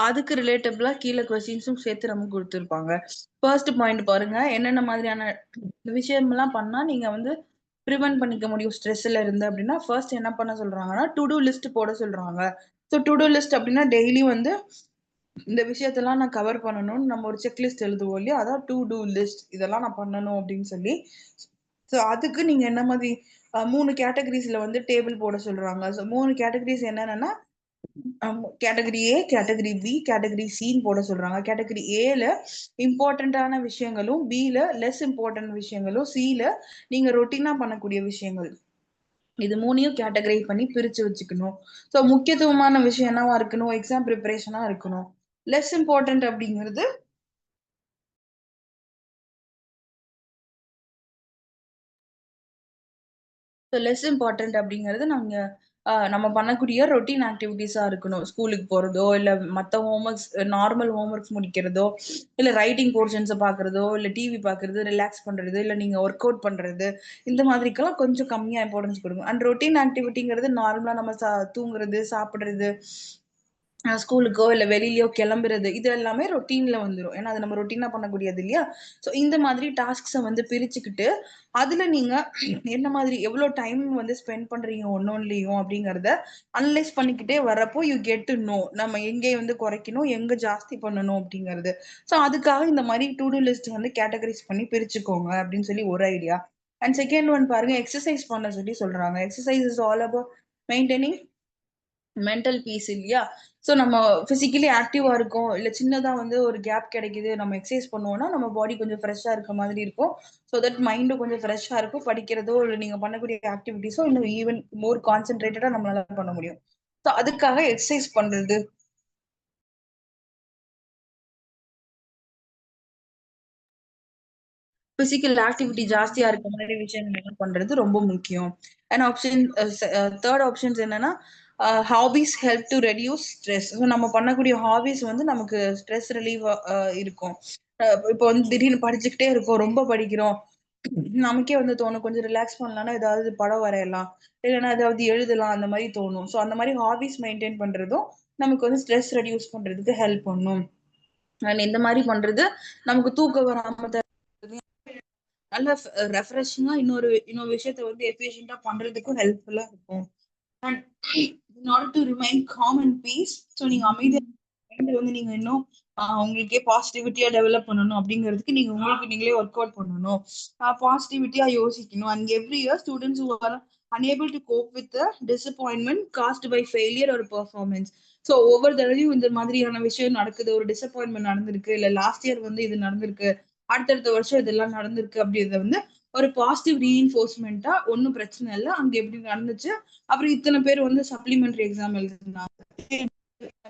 அதுக்கு ரிலேட்டபிளா கீழே கொஸ்டின்ஸும் சேர்த்து நம்ம கொடுத்துருப்பாங்க. ஃபர்ஸ்ட் பாயிண்ட் பாருங்க, என்னென்ன மாதிரியான விஷயம்லாம் பண்ணா நீங்க வந்து ப்ரிவென்ட் பண்ணிக்க முடியும் ஸ்ட்ரெஸ்ல இருந்து அப்படின்னா, ஃபர்ஸ்ட் என்ன பண்ண சொல்றாங்கன்னா டு டூ லிஸ்ட் போட சொல்றாங்க. ஸோ டு டூ லிஸ்ட் அப்படின்னா டெய்லி வந்து இந்த விஷயத்தெல்லாம் நான் கவர் பண்ணணும்னு நம்ம ஒரு செக்லிஸ்ட் எழுதுவோம் இல்லையா, அதான் டு டூ லிஸ்ட். இதெல்லாம் நான் பண்ணணும் அப்படின்னு சொல்லி. ஸோ அதுக்கு நீங்க என்ன மாதிரி 3 கேட்டகரிஸ்ல வந்து டேபிள் போட சொல்றாங்க. ஸோ 3 கேட்டகரிஸ் என்னென்னா, category A, category B, category சின்னு போட சொல்றாங்க. கேட்டகரி ஏல இம்பார்ட்டன்டான விஷயங்களும், பில லெஸ் இம்பார்ட்டன்ட் விஷயங்களும், சில நீங்க ரொட்டீனா பண்ணக்கூடிய விஷயங்கள், இது 3யும் கேட்டகரை பண்ணி பிரிச்சு வச்சுக்கணும். ஸோ முக்கியத்துவமான விஷயம் என்னவா இருக்கணும், எக்ஸாம் ப்ரிப்பரேஷனா இருக்கணும். லெஸ் இம்பார்ட்டன்ட் அப்படிங்கிறது லெஸ் இம்பார்ட்டன்ட் அப்படிங்கிறது நம்ம பண்ணக்கூடிய ரொட்டீன் ஆக்டிவிட்டிஸா இருக்கணும். ஸ்கூலுக்கு போறதோ, இல்ல மத்த ஹோம்ஒர்க்ஸ், நார்மல் ஹோம்ஒர்க்ஸ் முடிக்கிறதோ, இல்ல ரைட்டிங் போர்ஷன்ஸ பாக்குறதோ, இல்ல டிவி பாக்குறது, ரிலாக்ஸ் பண்றது, இல்ல நீங்க ஒர்க் அவுட் பண்றது, இந்த மாதிரிக்கெல்லாம் கொஞ்சம் கம்மியா இம்பார்ட்டன்ஸ் கொடுங்க. அண்ட் ரொட்டீன் ஆக்டிவிட்டிங்கிறது நார்மலா நம்ம தூங்குறது, சாப்பிடுறது, ஸ்கூலுக்கோ இல்ல வெளியிலயோ கிளம்புறது, இது எல்லாமே ரொட்டீன்ல வந்துரும். ஏன்னா அது நம்ம ரொட்டீனா பண்ணக்கூடியது இல்லையா. ஸோ இந்த மாதிரி டாஸ்க்ஸை வந்து பிரிச்சுக்கிட்டு, அதுல நீங்க என்ன மாதிரி எவ்வளவு டைம் வந்து ஸ்பெண்ட் பண்றீங்க ஒன்னொன்னுலயும் அப்படிங்கறத அனலைஸ் பண்ணிக்கிட்டே வரப்போ யூ கெட் டு நோ நம்ம எங்கே வந்து குறைக்கணும், எங்க ஜாஸ்தி பண்ணணும் அப்படிங்கிறது. ஸோ அதுக்காக இந்த மாதிரி டு டூ லிஸ்ட் வந்து கேட்டகரைஸ் பண்ணி பிரிச்சுக்கோங்க அப்படின்னு சொல்லி ஒரு ஐடியா. அண்ட் செகண்ட் ஒன் பாருங்க, எக்ஸசைஸ் பண்ண சொல்லி சொல்றாங்க. Exercise is all about maintaining mental piece இல்லையா. ஸோ நம்ம பிசிக்கலி ஆக்டிவா இருக்கோம், இல்ல சின்னதா வந்து ஒரு கேப் கிடைக்குது, நம்ம எக்ஸசைஸ் பண்ணுவோம்னா நம்ம பாடி கொஞ்சம் ஃப்ரெஷ்ஷா இருக்க மாதிரி இருக்கும். ஸோ தட் மைண்டும் கொஞ்சம் ஃப்ரெஷ்ஷா இருக்கும். படிக்கிறதோ இல்லை நீங்க பண்ணக்கூடிய ஆக்டிவிட்டிஸோ இன்னும் ஈவன் மோர் கான்சென்ட்ரேட்டடா நம்மளால பண்ண முடியும். ஸோ அதுக்காக எக்ஸசைஸ் பண்றது, பிசிக்கல் ஆக்டிவிட்டி ஜாஸ்தியா இருக்க மாதிரி விஷயங்கள் பண்றது ரொம்ப முக்கியம். அண்ட் ஆப்ஷன் தேர்ட் ஆப்ஷன்ஸ் என்னன்னா, hobbies help to reduce stress. So நம்ம பண்ணக்கூடிய ஹாபிஸ் வந்து நமக்கு ஸ்ட்ரெஸ் ரிலீவ் இருக்கும். இப்போ வந்து திடீர்னு படிச்சுக்கிட்டே இருக்கோம், ரொம்ப படிக்கிறோம், நமக்கே வந்து தோணும் கொஞ்சம் ரிலாக்ஸ் பண்ணலாம்னா ஏதாவது படம் வரையலாம், இல்லைன்னா ஏதாவது எழுதலாம், அந்த மாதிரி தோணும். ஸோ அந்த மாதிரி ஹாபிஸ் மெயின்டைன் பண்றதும் நமக்கு வந்து ஸ்ட்ரெஸ் ரெடியூஸ் பண்றதுக்கு ஹெல்ப் பண்ணும். அண்ட் இந்த மாதிரி பண்றது நமக்கு தூக்கம் வராம நல்ல ரெஃப்ரெஷிங்கா இன்னொரு விஷயத்த வந்து எஃபிஷியன்டா பண்றதுக்கும் ஹெல்ப்ஃபுல்லா இருக்கும். And in order to remain calm and peace, so நீங்க அமைதியா வந்து நீங்க இன்னும் உங்களுக்கே பாசிட்டிவிட்டியா டெவலப் பண்ணணும் அப்படிங்கிறதுக்கு நீங்க உங்களுக்கு நீங்களே ஒர்க் அவுட் பண்ணணும், பாசிட்டிவிட்டியா யோசிக்கணும். And every year students who are unable to cope with the disappointment caused by failure or performance. So ஒவ்வொரு தடவையும் இந்த மாதிரியான விஷயம் நடக்குது, ஒரு டிசப்பாயின்மெண்ட் நடந்திருக்கு, இல்ல லாஸ்ட் இயர் வந்து இது நடந்திருக்கு, அடுத்தடுத்த வருஷம் இதெல்லாம் நடந்திருக்கு அப்படின்றத வந்து ஒரு பாசிட்டிவ் ரீஇன்ஃபோர்ஸ்மெண்டா, ஒன்னும் பிரச்சனை இல்லை, அங்க எப்படி நடந்துச்சு, அப்புறம் இத்தனை பேர் வந்து சப்ளிமெண்டரி எக்ஸாம் எழுதினாங்க,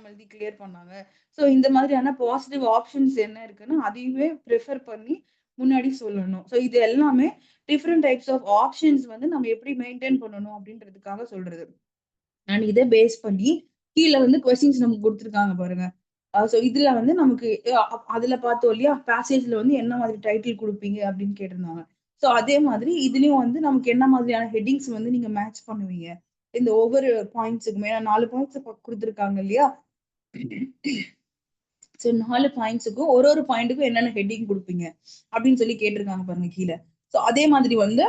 எழுதி கிளியர் பண்ணாங்க. ஸோ இந்த மாதிரியான பாசிட்டிவ் ஆப்ஷன்ஸ் என்ன இருக்குன்னு அதையுமே ப்ரிஃபர் பண்ணி முன்னாடி சொல்லணும். ஸோ இது எல்லாமே டிஃப்ரெண்ட் டைப்ஸ் ஆஃப் ஆப்ஷன்ஸ் வந்து நம்ம எப்படி மெயின்டைன் பண்ணணும் அப்படின்றதுக்காக சொல்றது. அண்ட் இதை பேஸ் பண்ணி கீழே வந்து கொஸ்டின்ஸ் நமக்கு கொடுத்துருக்காங்க பாருங்க. ஸோ இதுல வந்து நமக்கு அதுல பார்த்தோம் இல்லையா, பேசேஜ்ல வந்து என்ன மாதிரி டைட்டில் கொடுப்பீங்க அப்படின்னு கேட்டிருந்தாங்க. ஸோ அதே மாதிரி இதுலயும் வந்து நமக்கு என்ன மாதிரியான ஹெட்டிங்ஸ் வந்து நீங்க மேட்ச் பண்ணுவீங்க இந்த ஒவ்வொரு பாயிண்ட்ஸுக்குமே. 4 பாயிண்ட்ஸ் கொடுத்துருக்காங்க இல்லையா. ஸோ 4 பாயிண்ட்ஸுக்கும் ஒரு பாயிண்ட்டுக்கும் என்னென்ன ஹெட்டிங் கொடுப்பீங்க அப்படின்னு சொல்லி கேட்டிருக்காங்க பாருங்க கீழே. ஸோ அதே மாதிரி வந்து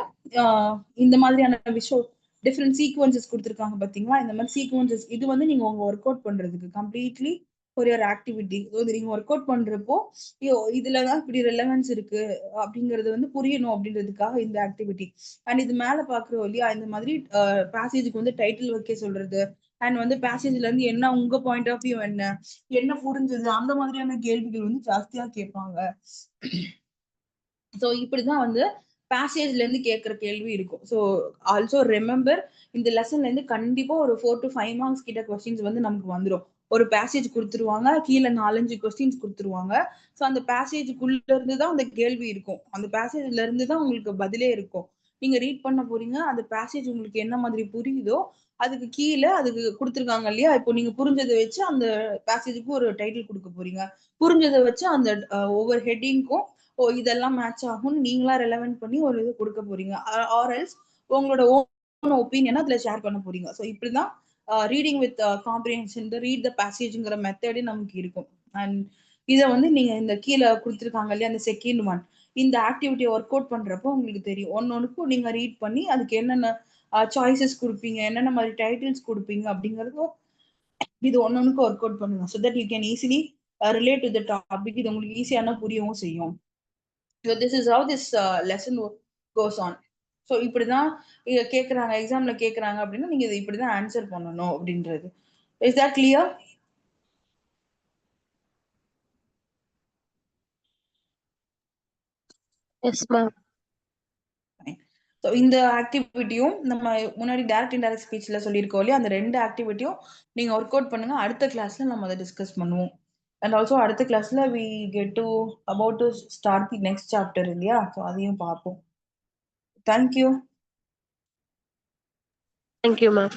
இந்த மாதிரியான விஷயம் டிஃப்ரெண்ட் சீக்வன்சஸ் கொடுத்துருக்காங்க பாத்தீங்களா, இந்த மாதிரி சீக்வன்சஸ் இது வந்து நீங்க உங்க ஒர்க் அவுட் பண்றதுக்கு கம்ப்ளீட்லி ஒரு ஆக்டிவிட்டி. நீங்க ஒர்க் அவுட் பண்றப்போ இதுலதான் இப்படி ரெலவன்ஸ் இருக்கு அப்படிங்கறது வந்து புரியணும் அப்படின்றதுக்காக இந்த ஆக்டிவிட்டி. அண்ட் இது மேல பாக்குறோம் இல்லையா, இந்த மாதிரி பேசேஜுக்கு வந்து டைட்டில் வைக்க சொல்றது, அண்ட் வந்து பேசேஜ்ல இருந்து என்ன உங்க பாயிண்ட் ஆஃப் வியூ என்ன புரிஞ்சது, அந்த மாதிரியான கேள்விகள் வந்து ஜாஸ்தியா கேட்பாங்க. ஸோ இப்படிதான் வந்து பேசேஜ்ல இருந்து கேட்கிற கேள்வி இருக்கும். ஸோ ஆல்சோ ரிமெம்பர், இந்த லெசன்ல இருந்து கண்டிப்பா ஒரு 4 to 5 மார்க்ஸ் கிட்ட கொஸ்டின்ஸ் வந்து நமக்கு வந்துடும். ஒரு பேசேஜ் கொடுத்துருவாங்க, கீழே 4-5 கொஸ்டின்ஸ் கொடுத்துருவாங்க. ஸோ அந்த பேசேஜுக்குள்ள இருந்து தான் அந்த கேள்வி இருக்கும், அந்த பேசேஜ்ல இருந்து தான் உங்களுக்கு பதிலே இருக்கும். நீங்க ரீட் பண்ண போறீங்க, அந்த பேசேஜ் உங்களுக்கு என்ன மாதிரி புரியுதோ அதுக்கு கீழே அதுக்கு கொடுத்துருக்காங்க இல்லையா, இப்போ நீங்க புரிஞ்சதை வச்சு அந்த பேசேஜுக்கு ஒரு டைட்டில் கொடுக்க போறீங்க, புரிஞ்சதை வச்சு அந்த ஒவ்வொரு ஹெட்டிங்க்கும் இதெல்லாம் மேட்ச் ஆகும் நீங்களா ரெலவென்ட் பண்ணி ஒரு இது கொடுக்க போறீங்க. ஆர் எல்ஸ் உங்களோட ஓன் ஒப்பீனியனை அதுல ஷேர் பண்ண போறீங்க. ஸோ இப்படிதான் reading with comprehension, read the பேசேஜ்ங்கிற மெத்தடே நமக்கு இருக்கும். அண்ட் இதை வந்து நீங்க இந்த கீழே கொடுத்துருக்காங்க இல்லையா, அந்த செகண்ட் ஒன், இந்த ஆக்டிவிட்டியை ஒர்க் அவுட் பண்றப்போ உங்களுக்கு தெரியும். ஒன்னொன்னுக்கும் நீங்க ரீட் பண்ணி அதுக்கு என்னென்ன சாய்ஸஸ் கொடுப்பீங்க, என்னென்ன மாதிரி டைட்டில்ஸ் கொடுப்பீங்க அப்படிங்கறதும் இது ஒன்னொன்னுக்கு ஒர்க் அவுட் பண்ணுங்க. So that you can easily relate to the topic. இது உங்களுக்கு ஈஸியான புரியவும் செய்யும். So this is how this lesson goes on. So இப்படிதான் கேக்குறாங்க, எக்ஸாம்ல கேக்குறாங்க அப்படின்னா நீங்க இதை இப்படிதான் ஆன்சர் பண்ணணும் அப்படின்றது. Is that clear? Yes, ma'am. So இந்த ஆக்டிவிட்டியும் நம்ம முன்னாடி டைரக்ட் இன்டைரக்ட் ஸ்பீச்ல சொல்லியிருக்கோம் இல்லையா, அந்த 2 ஆக்டிவிட்டியும் நீங்க ஒர்க் அவுட் பண்ணுங்க. அடுத்த கிளாஸ்ல நம்ம அதை டிஸ்கஸ் பண்ணுவோம். அண்ட் ஆல்சோ அடுத்த கிளாஸ்ல we get to about to start the next chapter இல்லையா, ஸோ அதையும் பார்ப்போம். Thank you. Thank you, ma'am.